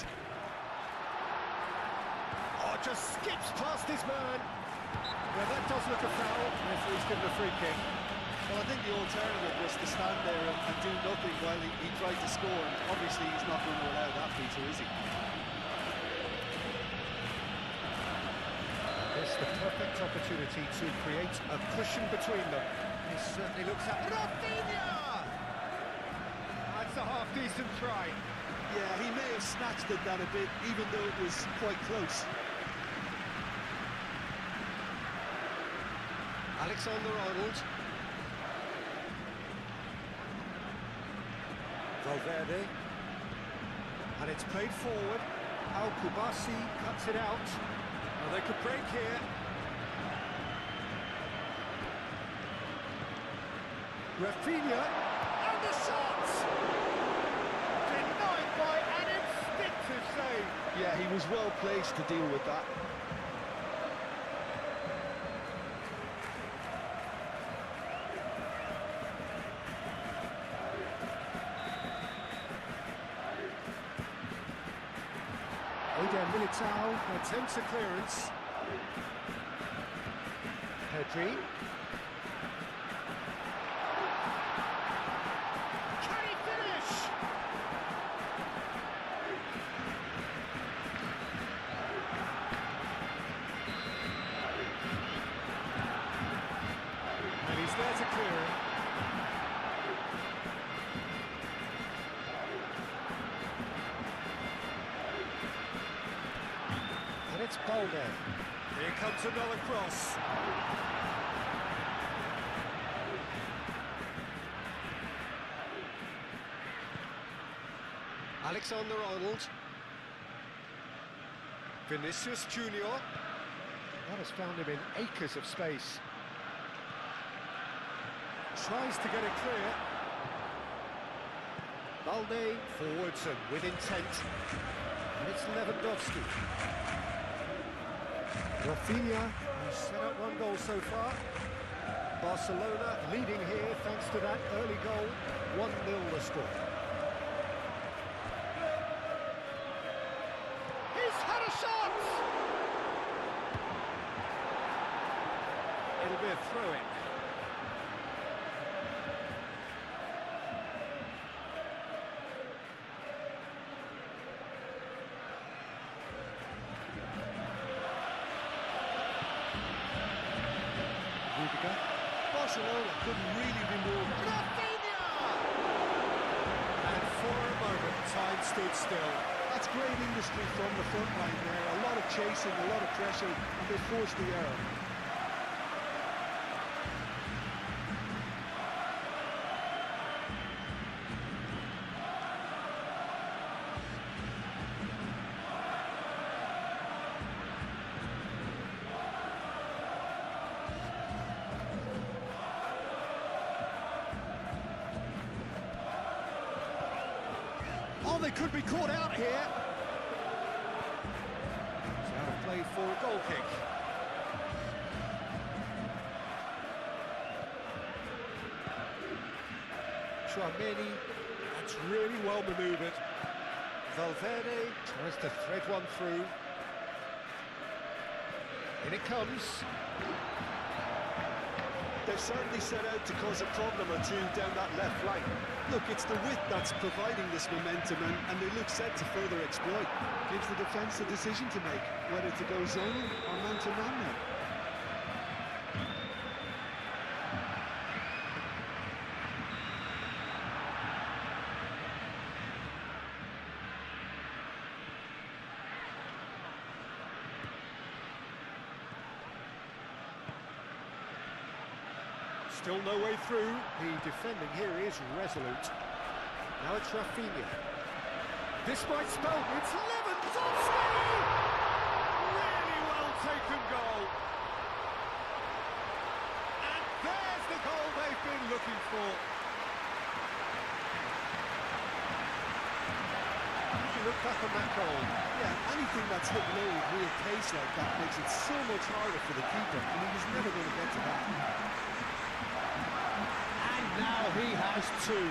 Oh, just skips past his man. Well, that does look a foul. Referee's given a free kick. Well, I think the alternative was to stand there and do nothing while he tried to score. And obviously he's not going to allow that, Peter, is he? It's the perfect opportunity to create a cushion between them. This certainly looks at Rafinha! That's a half-decent try. Yeah, he may have snatched at that a bit, even though it was quite close. Alexander-Arnold. Valverde. And it's played forward. Al-Kubasi cuts it out. Well, they could break here. Rafinha. And the shot! Denied by an instinctive save. Yeah, he was well placed to deal with that. Eder Militao attempts a clearance. Pedri. Can he finish? And he's there to clear it. It's Balde. Here comes another cross. Alexander-Arnold. Vinicius Junior. That has found him in acres of space. Tries to get it clear. Balde forwards and with intent. And it's Lewandowski. Rafinha, who's set up one goal so far. Barcelona leading here thanks to that early goal. 1-0 the score. He's had a shot! It'll be a throw-in. Barcelona couldn't really be more... Rafinha! And for a moment, time stood still. That's great industry from the front line there. A lot of chasing, a lot of pressure, and they forced the error. Oh, they could be caught out here. It's out of play for a goal kick. Tchouameni, that's really well manoeuvred. Valverde tries to thread one through. In it comes. They've certainly set out to cause a problem or two down that left flank. Look, it's the width that's providing this momentum, and they look set to further exploit. Gives the defence a decision to make, whether to go zone or man-to-man now. Still no way through. The defending here is resolute. Now it's Rafinha. This might spell it's Lewandowski! Really well taken goal. And there's the goal they've been looking for. Did you look back on that goal? Yeah, anything that's hit low with real pace like that makes it so much harder for the keeper, and he was never going to get to that. Now he has two.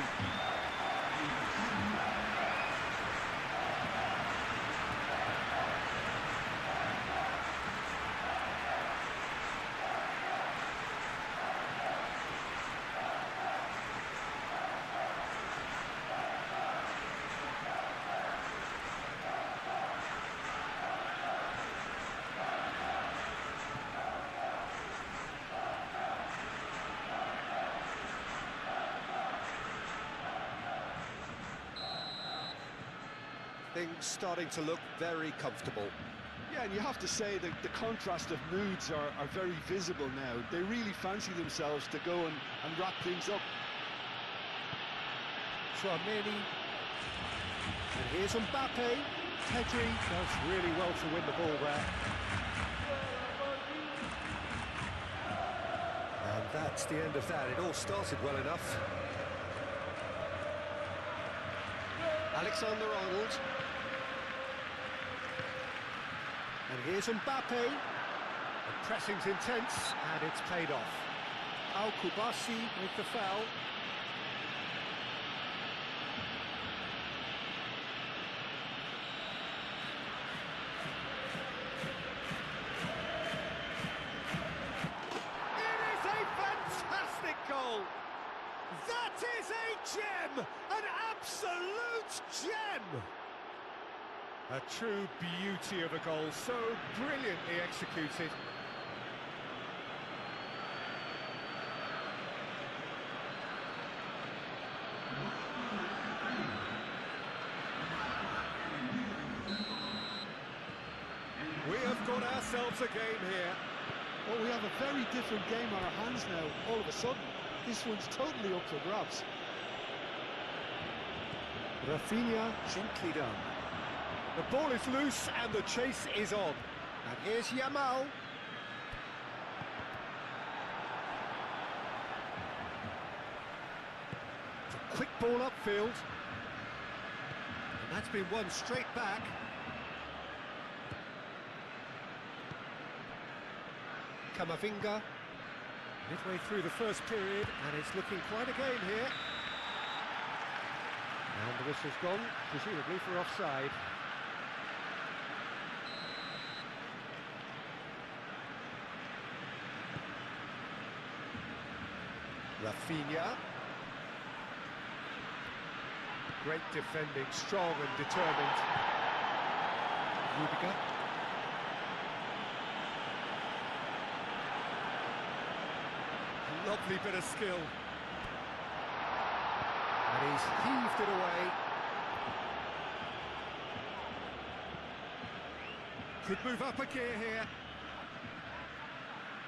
Things starting to look very comfortable. Yeah, and you have to say that the contrast of moods are very visible now. They really fancy themselves to go and wrap things up. Tchouameni. And here's Mbappe. Pedri does really well to win the ball there. And that's the end of that. It all started well enough. Alexander-Arnold. And here's Mbappe. The pressing's intense, and it's paid off. Al-Kubasi with the foul. It is a fantastic goal! That is a gem! An absolute gem! A true beauty of a goal, so brilliantly executed. We have got ourselves a game here. Well, we have a very different game on our hands now, all of a sudden. This one's totally up for grabs. Rafinha, gently done. The ball is loose and the chase is on. And here's Yamal. It's a quick ball upfield. And that's been won straight back. Camavinga. Midway through the first period, and it's looking quite a game here. And the whistle's gone, presumably for offside. Rafinha. Great defending, strong and determined. Rudiger. Lovely bit of skill. And he's heaved it away. Could move up a gear here.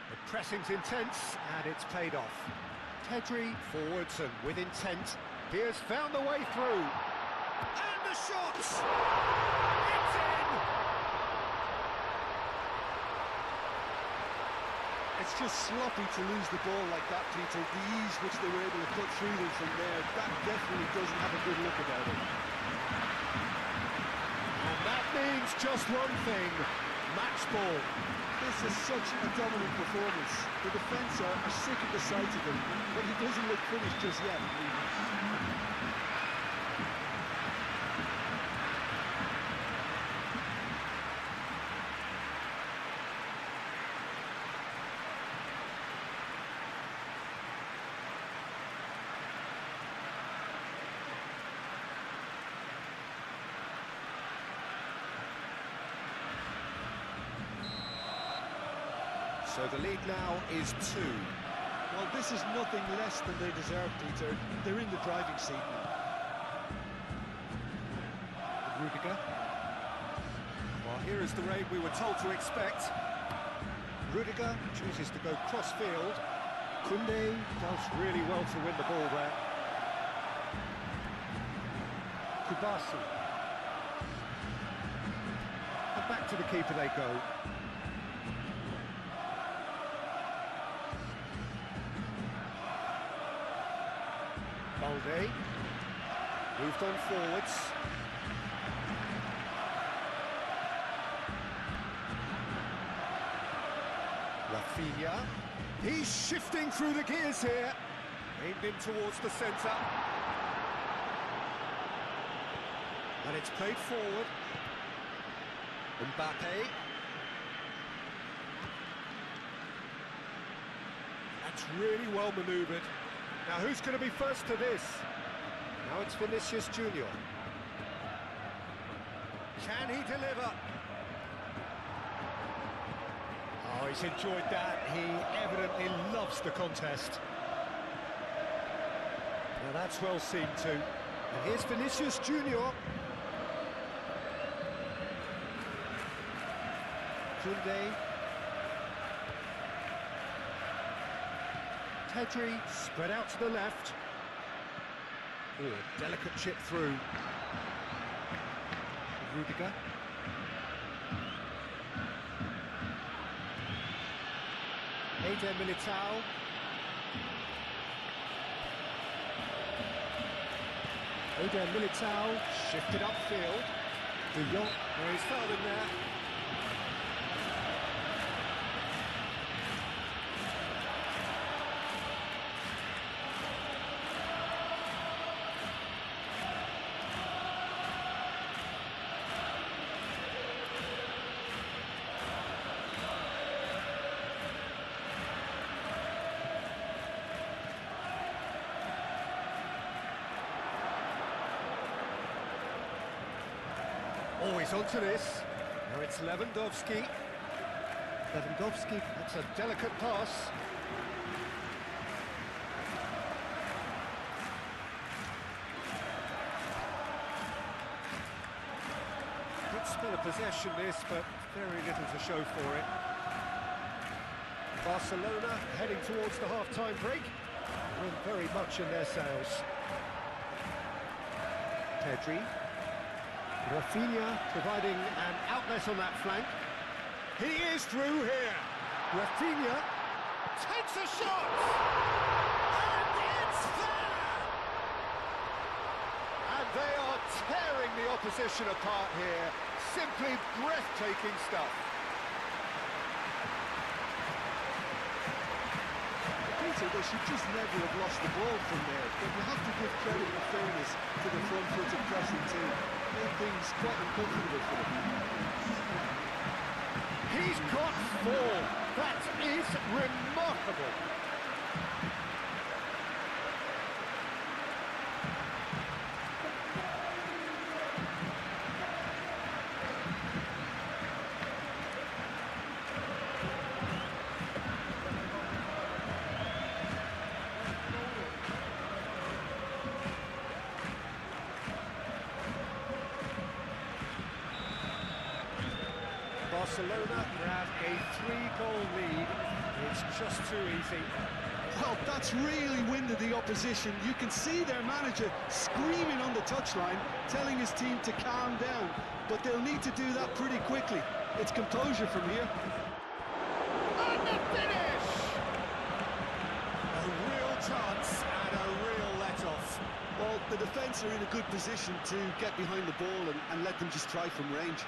The pressing's intense, and it's paid off. Pedri forwards and with intent. He has found the way through. And the shot! It's in! It's just sloppy to lose the ball like that, Peter. The ease which they were able to cut through them from there, that definitely doesn't have a good look about it. And that means just one thing, match ball. This is such a dominant performance. The defence are sick at the sight of him, but he doesn't look finished just yet. So the lead now is 2. Well, this is nothing less than they deserve, Peter. They're in the driving seat now. Rudiger. Well, here is the raid we were told to expect. Rudiger chooses to go cross-field. Koundé does really well to win the ball there. Kubasi. And back to the keeper they go. Balde. Moved on forwards. Rafinha. He's shifting through the gears here. Aimed in towards the centre. And it's played forward. Mbappe. That's really well manoeuvred. Now who's going to be first to this? Now it's Vinicius Junior. Can he deliver? Oh, he's enjoyed that. He evidently loves the contest. Now that's well seen too. And here's Vinicius Junior. Koundé. Pedri spread out to the left. Oh, delicate chip through. Rudiger. Eder Militao. Eder Militao shifted upfield. De Jong. Oh, he's fouled in there. Oh, he's onto this. Now it's Lewandowski. Lewandowski, that's a delicate pass. Good spell of possession this, but very little to show for it. Barcelona heading towards the half-time break. Wind very much in their sails. Pedri. Rafinha providing an outlet on that flank. He is through here. Rafinha takes a shot! And it's there! And they are tearing the opposition apart here. Simply breathtaking stuff. Peter, they should just never have lost the ball from there, but you have to give credit and fairness to the front-footed pressing team. Made things quite uncomfortable for them. He's got 4. That is remarkable. Barcelona grab a 3-goal lead. It's just too easy. Well, that's really winded the opposition. You can see their manager screaming on the touchline, telling his team to calm down. But they'll need to do that pretty quickly. It's composure from here. And the finish! A real chance and a real let-off. Well, the defence are in a good position to get behind the ball and let them just try from range.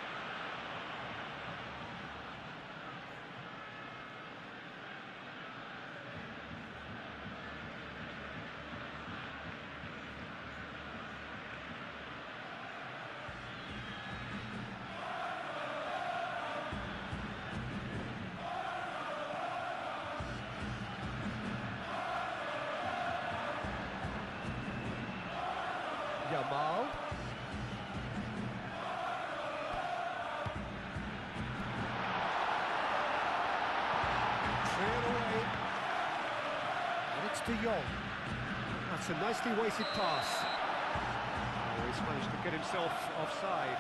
Yamal. Cleared away. And it's De Jong. That's a nicely weighted pass. Oh, he's managed to get himself offside.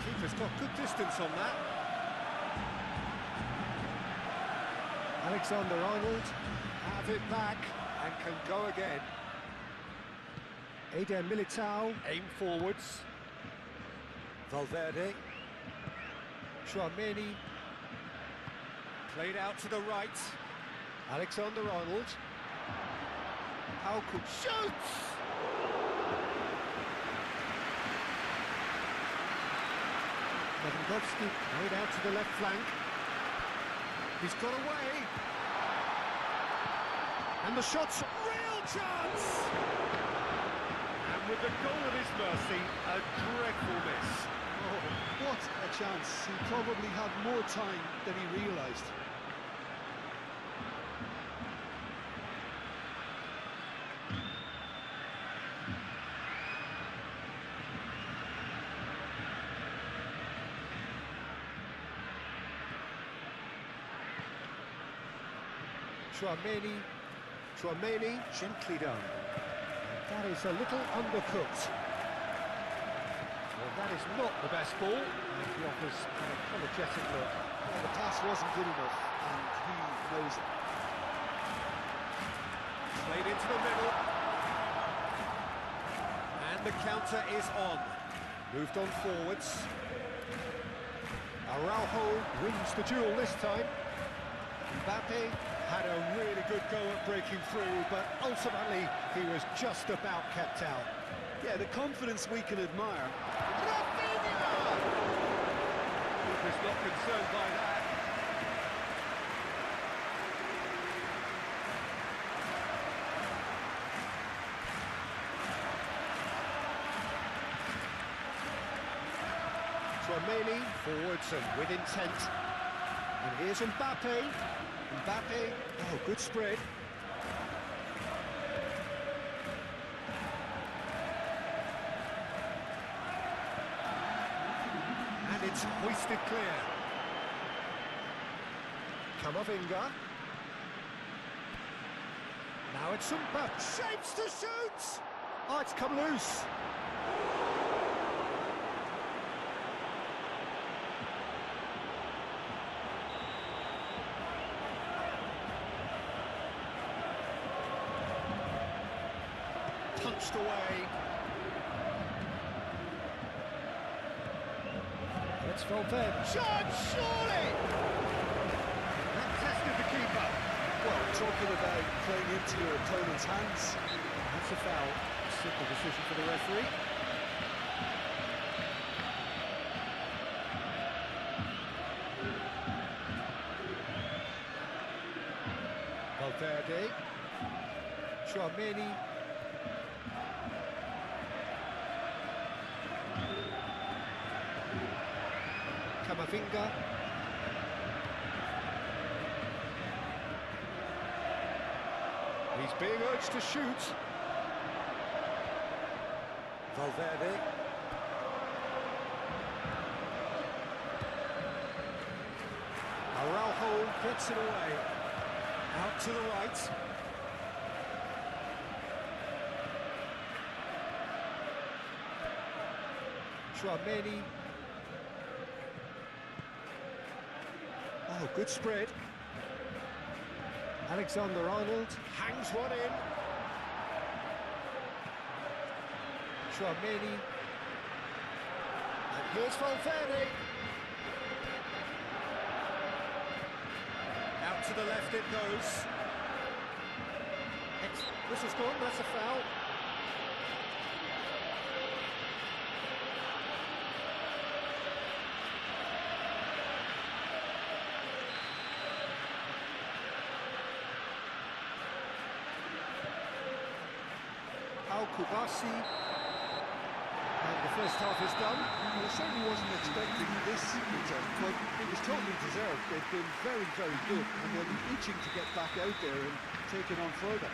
Keeper's got good distance on that. Alexander-Arnold have it back and can go again. Eder Militao aim forwards. Valverde. Chouameni played out to the right. Alexander-Arnold. How could shoots! Lewandowski played out to the left flank. He's got away. And the shot's real chance! And with the goal at his mercy, a dreadful miss. Oh, what a chance. He probably had more time than he realised. Chouameni, gently done. That is a little undercooked. Well, that is not the best ball, and he offers an apologetic look. Well, the pass wasn't good enough, and he knows it. Played into the middle. And the counter is on. Moved on forwards. Araujo wins the duel this time. Mbappe had a really good go at breaking through, but ultimately he was just about kept out. Yeah, the confidence we can admire. Keeper's not concerned by that. Chouameni forwards and with intent. And here's Mbappe. Mbappe, oh, good spread. And it's hoisted clear. Camavinga. Now it's Mbappe, shapes to shoot! Oh, it's come loose. Punched away. It's Valverde. Shot, surely! That tested the keeper. Well, talking about playing into your opponent's hands. That's a foul. Simple decision for the referee. Valverde. Chouameni. Camavinga. He's being urged to shoot. Valverde. Araujo gets it away. Out to the right. Chouameni. Oh, good spread. Alexander-Arnold hangs one in. Chouameni. And here's Valverde. Out to the left it goes. This is gone, that's a foul. Kubasi, and the first half is done. Well, I certainly wasn't expecting this, Peter, but it was totally deserved. They've been very, very good, and they'll be itching to get back out there and take it on further.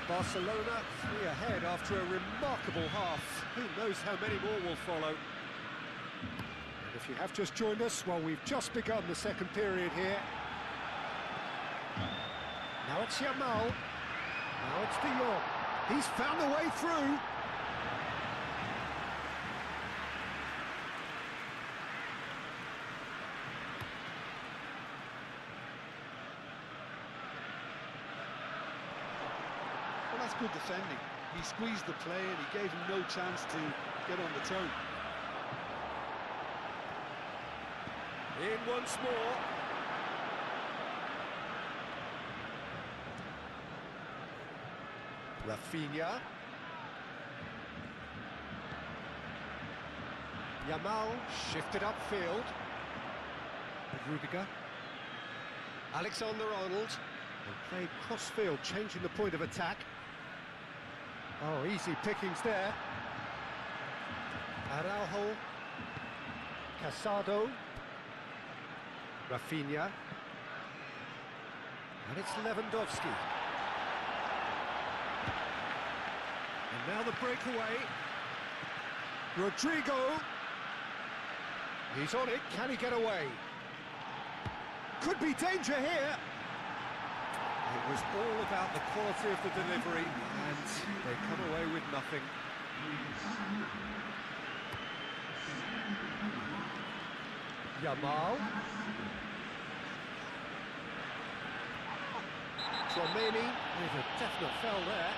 Barcelona 3 ahead after a remarkable half. Who knows how many more will follow. And if you have just joined us, well, we've just begun the second period here. Now it's Yamal. Now it's De Jong. He's found a way through. Well, that's good defending. He squeezed the play and he gave him no chance to get on the turn. In once more. Rafinha. Yamal shifted upfield. Rudiger. Alexander-Arnold. And played cross-field, changing the point of attack. Oh, easy pickings there. Araujo. Casado. Rafinha. And it's Lewandowski. And now the breakaway. Rodrigo. He's on it. Can he get away? Could be danger here. It was all about the quality of the delivery, and they come away with nothing. Yamal. Chouameni with a definite foul there.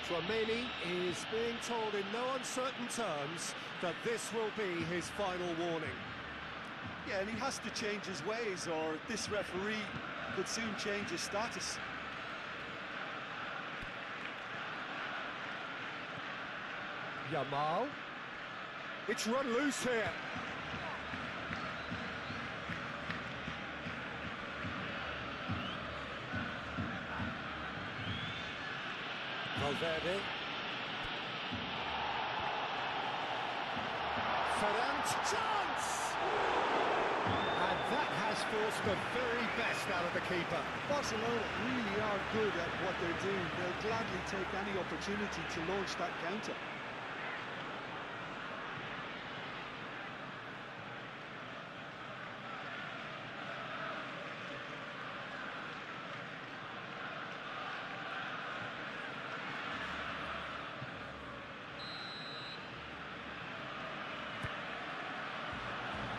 Chouameni is being told in no uncertain terms that this will be his final warning. Yeah, and he has to change his ways, or this referee could soon change his status. Yamal. It's run loose here. Valverde. Ferrand, chance! And that has forced the very best out of the keeper. Barcelona really are good at what they're doing. They'll gladly take any opportunity to launch that counter.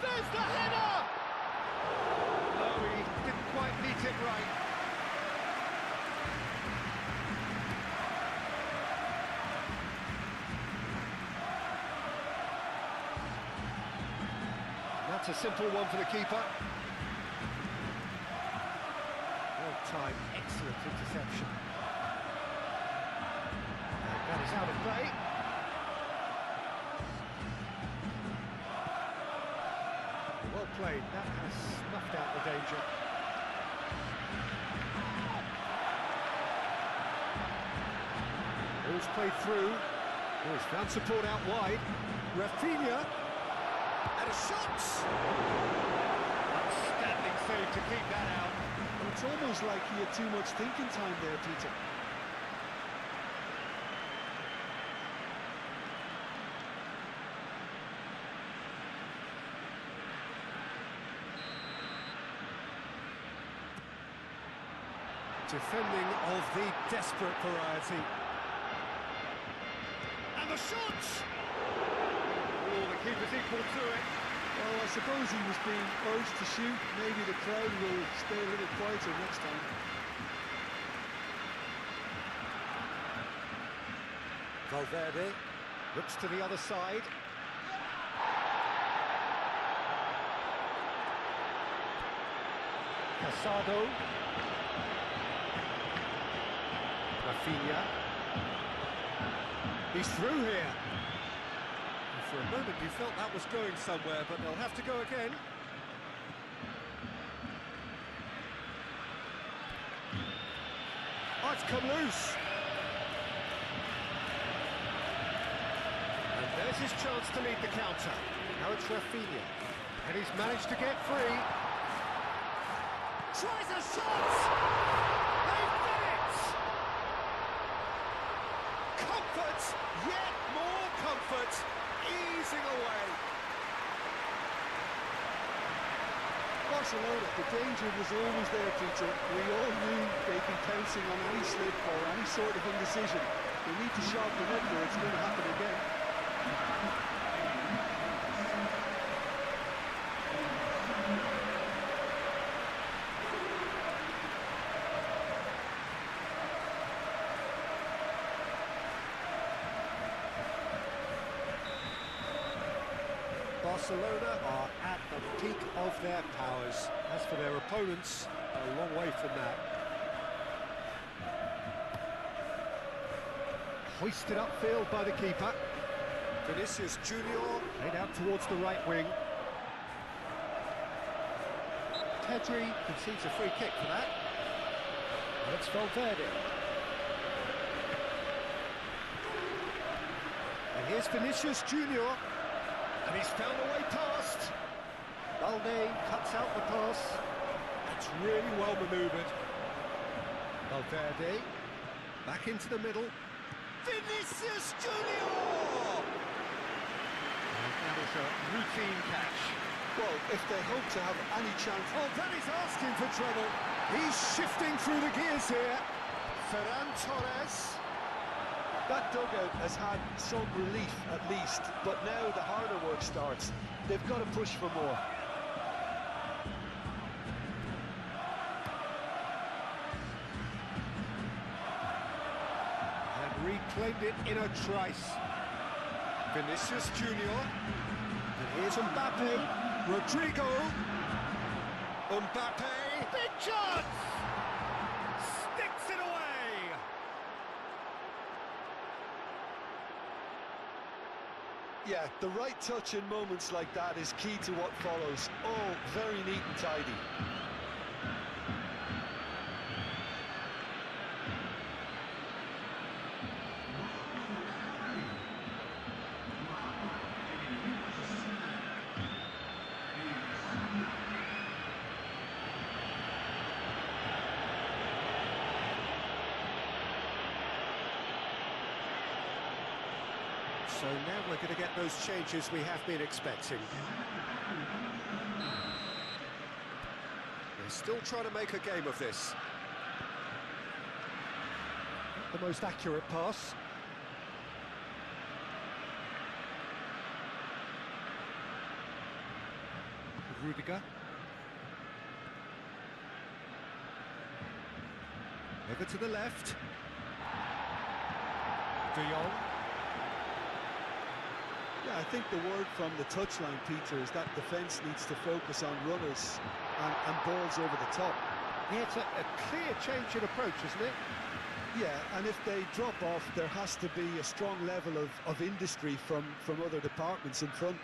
There's the header! No, he didn't quite meet it right. That's a simple one for the keeper. Well-timed, excellent interception. And that is out of play. Well played, that has snuffed out the danger. Ball's played through. Oh, he's found support out wide. Rafinha. And a shot! Outstanding save to keep that out. Well, it's almost like he had too much thinking time there, Peter. Defending of the desperate variety. And the shot! Oh, the keeper's equal to it. Well, I suppose he was being urged to shoot. Maybe the crowd will stay a little quieter next time. Valverde looks to the other side. Casado. Rafinha. He's through here. And for a moment you felt that was going somewhere, but they'll have to go again. Oh, it's come loose. And there's his chance to lead the counter. Now it's Rafinha. And he's managed to get free. Tries a shot! They've done it! Comfort! Yet more comfort! Easing away. Barcelona, the danger was always there, Peter. We all knew they'd be pouncing on any slip or any sort of indecision. They need to sharpen up or it's going to happen again. Barcelona are at the peak of their powers. As for their opponents, a long way from that. Hoisted upfield by the keeper. Vinicius Junior laid out towards the right wing. Pedri concedes a free kick for that. And it's Valverde. And here's Vinicius Junior. And he's found a way past. Balde cuts out the pass. That's really well manoeuvred. Valverde back into the middle. Vinicius Junior! And that is a routine catch. Well, if they hope to have any chance... Oh, that is asking for trouble. He's shifting through the gears here. Ferran Torres. That dugout has had some relief at least, but now the harder work starts. They've got to push for more. And reclaimed it in a trice. Vinicius Junior. And here's Mbappe. Rodrigo. Mbappe. Big chance! Sticks it away! Yeah, the right touch in moments like that is key to what follows. Oh, very neat and tidy. So now we're going to get those changes we have been expecting. They're still trying to make a game of this. The most accurate pass. Rudiger. Over to the left. De Jong. Yeah, I think the word from the touchline, Peter, is that defence needs to focus on runners and balls over the top. Yeah, it's a clear change in approach, isn't it? Yeah, and if they drop off, there has to be a strong level of industry from other departments in front.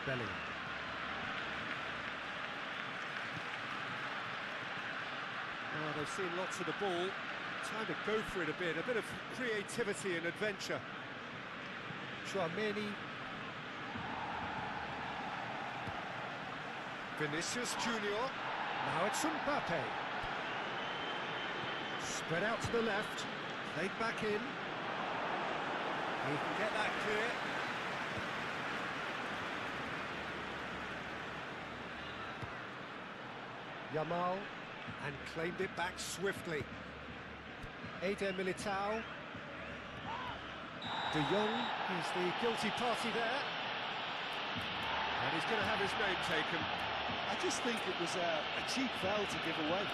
Bellingham. Oh, they've seen lots of the ball. Time to go for it a bit of creativity and adventure. Chouameni. Vinicius Junior. Now it's Mbappe. Spread out to the left. Played back in. He can get that clear. Yamal, and claimed it back swiftly. Eder Militao. De Jong is the guilty party there. And he's going to have his name taken. I just think it was a cheap foul to give away.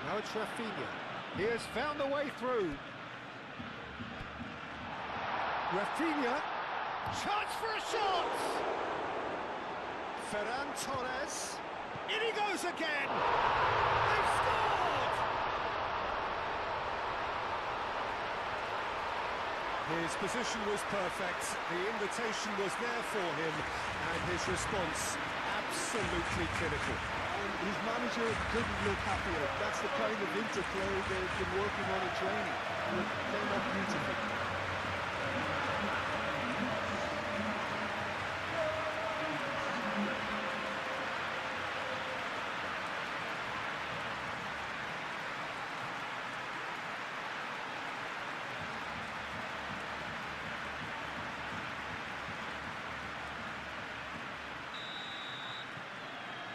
Now it's Rafinha. He has found a way through. Rafinha, chance for a shot! Ferran Torres, in he goes again! They've scored! His position was perfect, the invitation was there for him, and his response absolutely clinical. His manager couldn't look happier. That's the kind of interplay they've been working on in training. And it came up beautifully.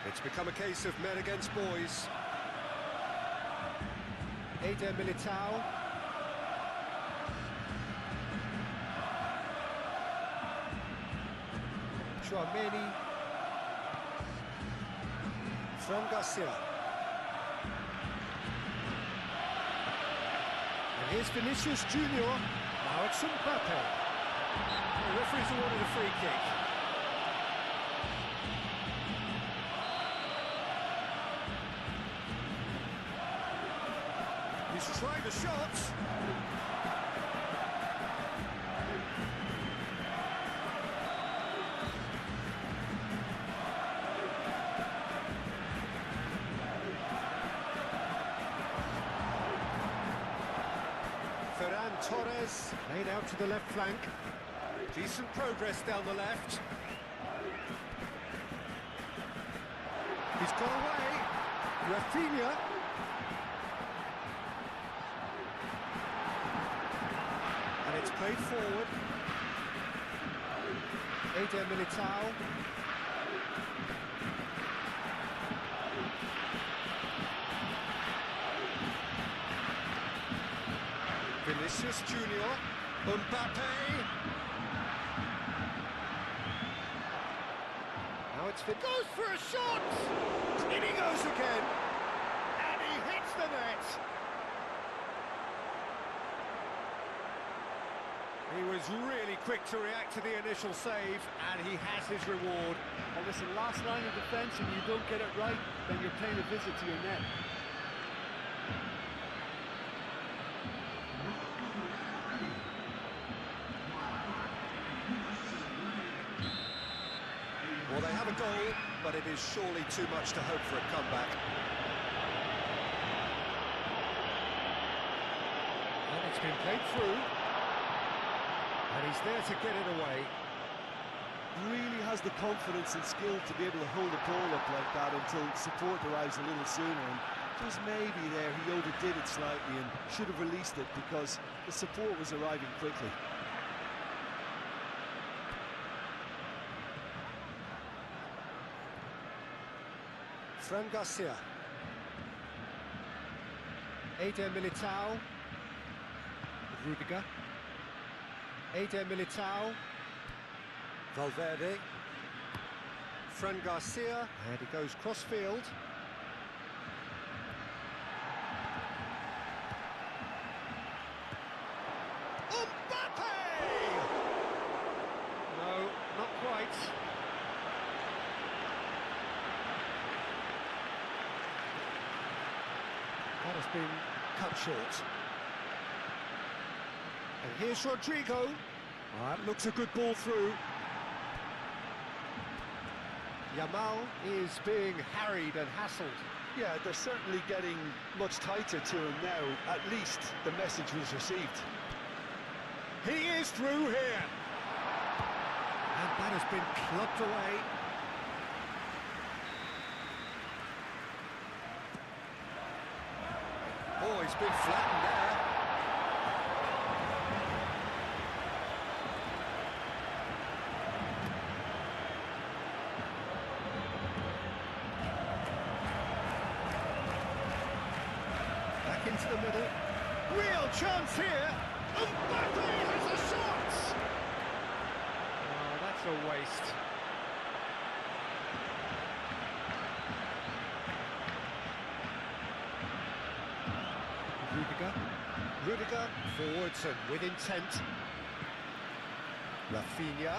It's become a case of men against boys. Eder Militao. Chouameni. Fran Garcia. And here's Vinicius Junior. Now it's Mbappe. The referee's awarded a free kick. He's tried the shot. Ferran Torres laid out to the left flank. Decent progress down the left. He's gone away. Rafinha. And it's played forward. Eder Militao. Vinicius Junior. Mbappe. Now it's Fit. Goes for a shot! In he goes again! And he hits the net! He was really quick to react to the initial save, and he has his reward. Well, listen, last line of defence, and you don't get it right, then you're paying a visit to your net. Well, they have a goal, but it is surely too much to hope for a comeback. And it's been played through. And he's there to get it away. Really has the confidence and skill to be able to hold the ball up like that until support arrives a little sooner. And just maybe there he overdid it slightly and should have released it because the support was arriving quickly. Fran Garcia. Eder Militao. Rudiger. Eder Militao. Valverde. Fran Garcia. And he goes cross-field. Mbappe! No, not quite. That has been cut short. And here's Rodrigo. That looks a good ball through. Yamal is being harried and hassled. Yeah, they're certainly getting much tighter to him now. At least the message was received. He is through here. And that has been clubbed away. Oh, he's been flattened there. Back into the middle. Real chance here. Mbappe has a shot! Oh, that's a waste. Rudiger forwards and with intent. Rafinha.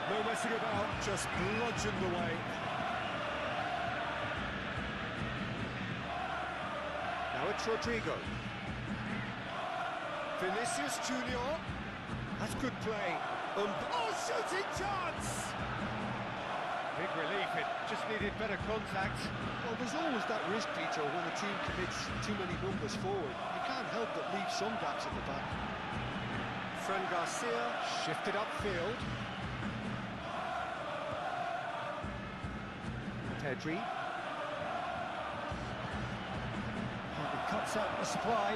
No messing about, just bludgeoned away. Now it's Rodrigo. Vinicius Junior. That's good play. Oh, shooting chance! Big relief, it just needed better contact. Well, there's always that risk, Peter, when a team commits too many numbers forward. You can't help but leave some gaps at the back. Fran Garcia shifted upfield. Pedri. He cuts out the supply.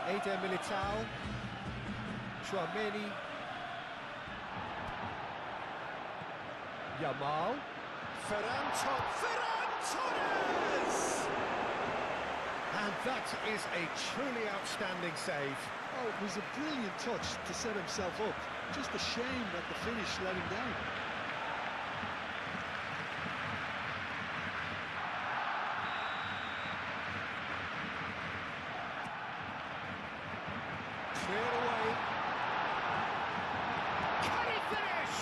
Eder Militao. Tchouameni. Yamal. Ferran Torres! And that is a truly outstanding save. Oh, it was a brilliant touch to set himself up. Just a shame that the finish let him down. Cleared away. Can he finish?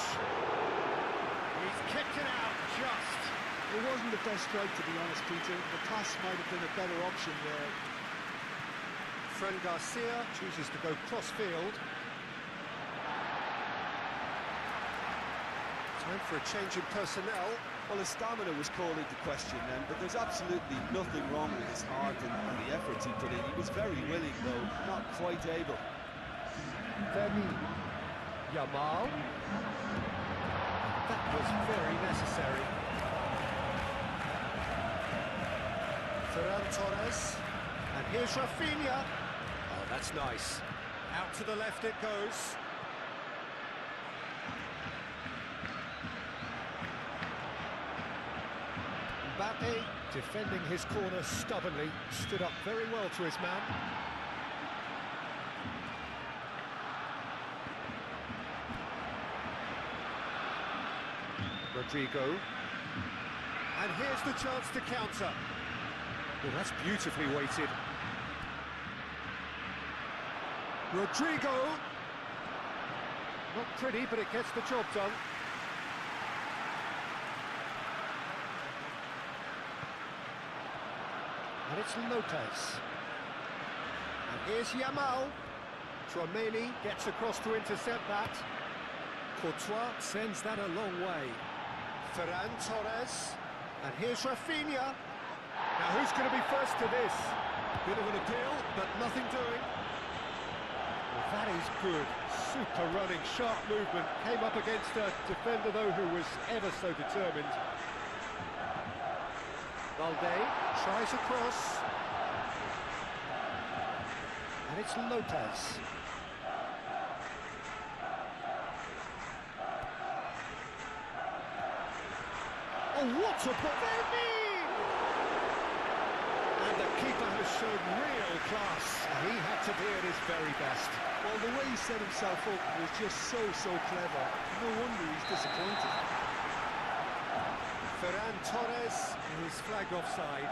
He's kicked it out just. It wasn't the best strike, to be honest, Peter. The pass might have been a better option there. Fran Garcia chooses to go cross-field. Time for a change in personnel. Well, his stamina was called into question then, but there's absolutely nothing wrong with his heart and the efforts he put in. He was very willing, though not quite able. Yamal. That was very necessary. Ferran Torres. And here's Rafinha. Oh, that's nice. Out to the left it goes. Mbappe, defending his corner stubbornly, stood up very well to his man. Rodrigo. And here's the chance to counter. Well, that's beautifully weighted. Rodrigo. Not pretty, but it gets the job done. And it's Lopez. And here's Yamal. Tchouameni gets across to intercept that. Courtois sends that a long way. Ferran Torres. And here's Rafinha. Now who's going to be first to this? Bit of an appeal, but nothing doing. Well, that is good. Super running, sharp movement. Came up against a defender, though, who was ever so determined. Valde tries across. And it's Lopez. Oh, what a ball! And the keeper has shown real class. He had to be at his very best. Well, the way he set himself up was just so clever. No wonder he's disappointed. Ferran Torres is flagged offside.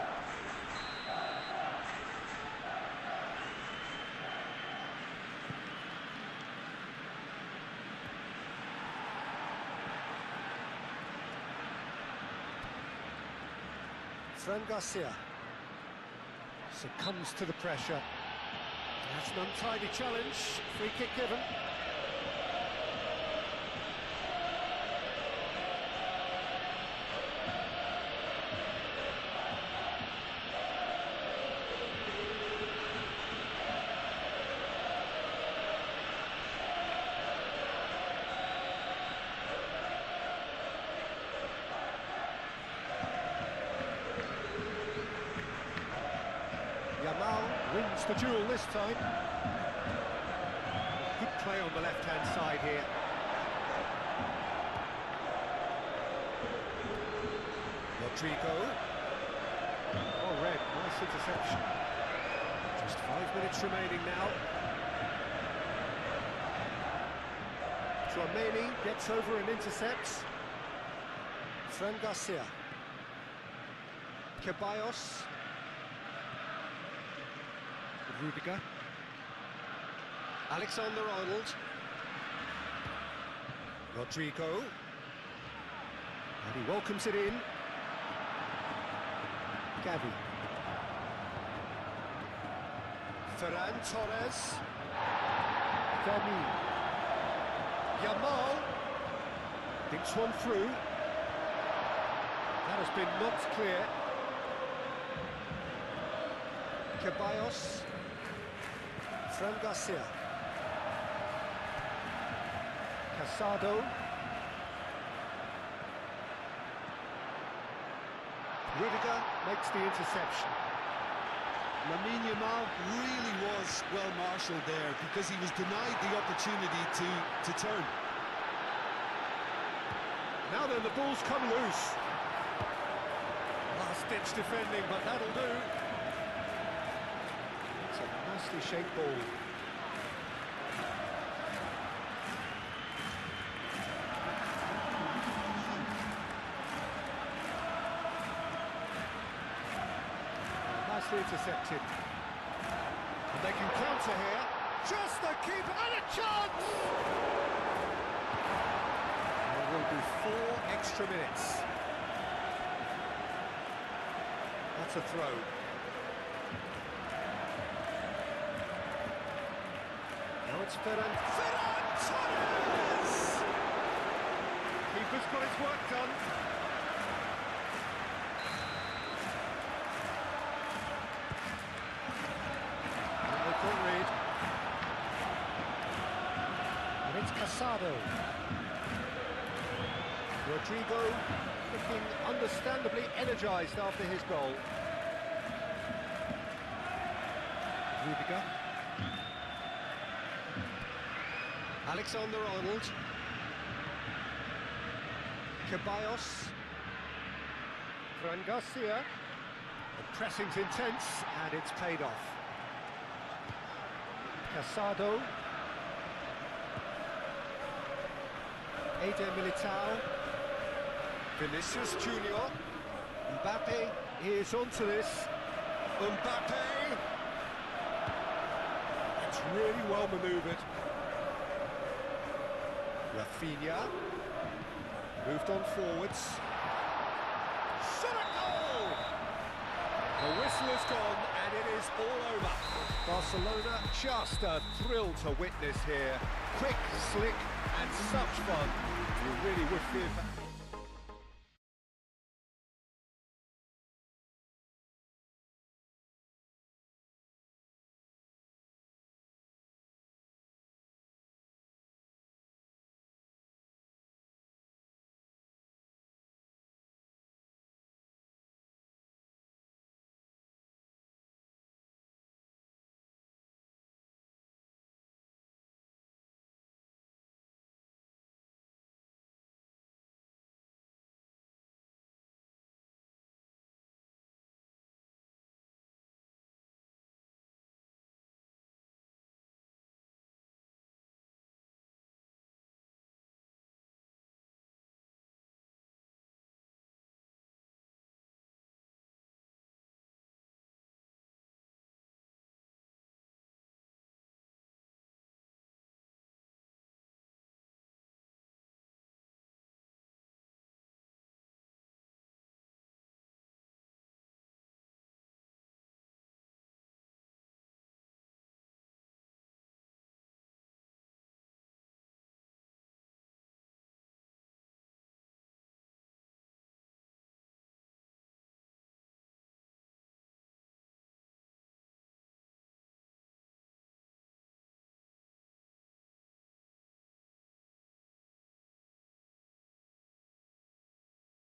Fran Garcia succumbs to the pressure. That's an untidy challenge. Free kick given. wants the duel this time. Good play on the left-hand side here. Rodrigo. Oh, red, nice interception. Just 5 minutes remaining now. Tchouameni gets over and intercepts. Fran Garcia. Ceballos. Rudiger. Alexander-Arnold. Rodrigo. And he welcomes it in. Gavi. Ferran Torres. Dami. Yamal. Thinks one through. That has been knocked clear. Ceballos. Fran Garcia. Casado. Rudiger makes the interception. Lamine Yamal really was well marshalled there because he was denied the opportunity to turn. Now then, the ball's come loose. Last-ditch defending, but that'll do. It's a nicely shaped ball. Nicely intercepted. And they can counter here. Just the keeper, and a chance! There will be 4 extra minutes. That's a throw. Now it's Ferran Torres! Keeper's got his work done. Read. And it's Casado. Rodrigo looking understandably energised after his goal. Rudiger. Alexander-Arnold. Ceballos. Fran Garcia. The pressing's intense and it's paid off. Casado. Eder Militao. Vinicius Junior. Mbappe is onto this. Mbappe! It's really well manoeuvred. Rafinha. Moved on forwards. Shot a goal! The whistle is gone and it is all over. Barcelona, just a thrill to witness here. Quick, slick and such fun. You really would give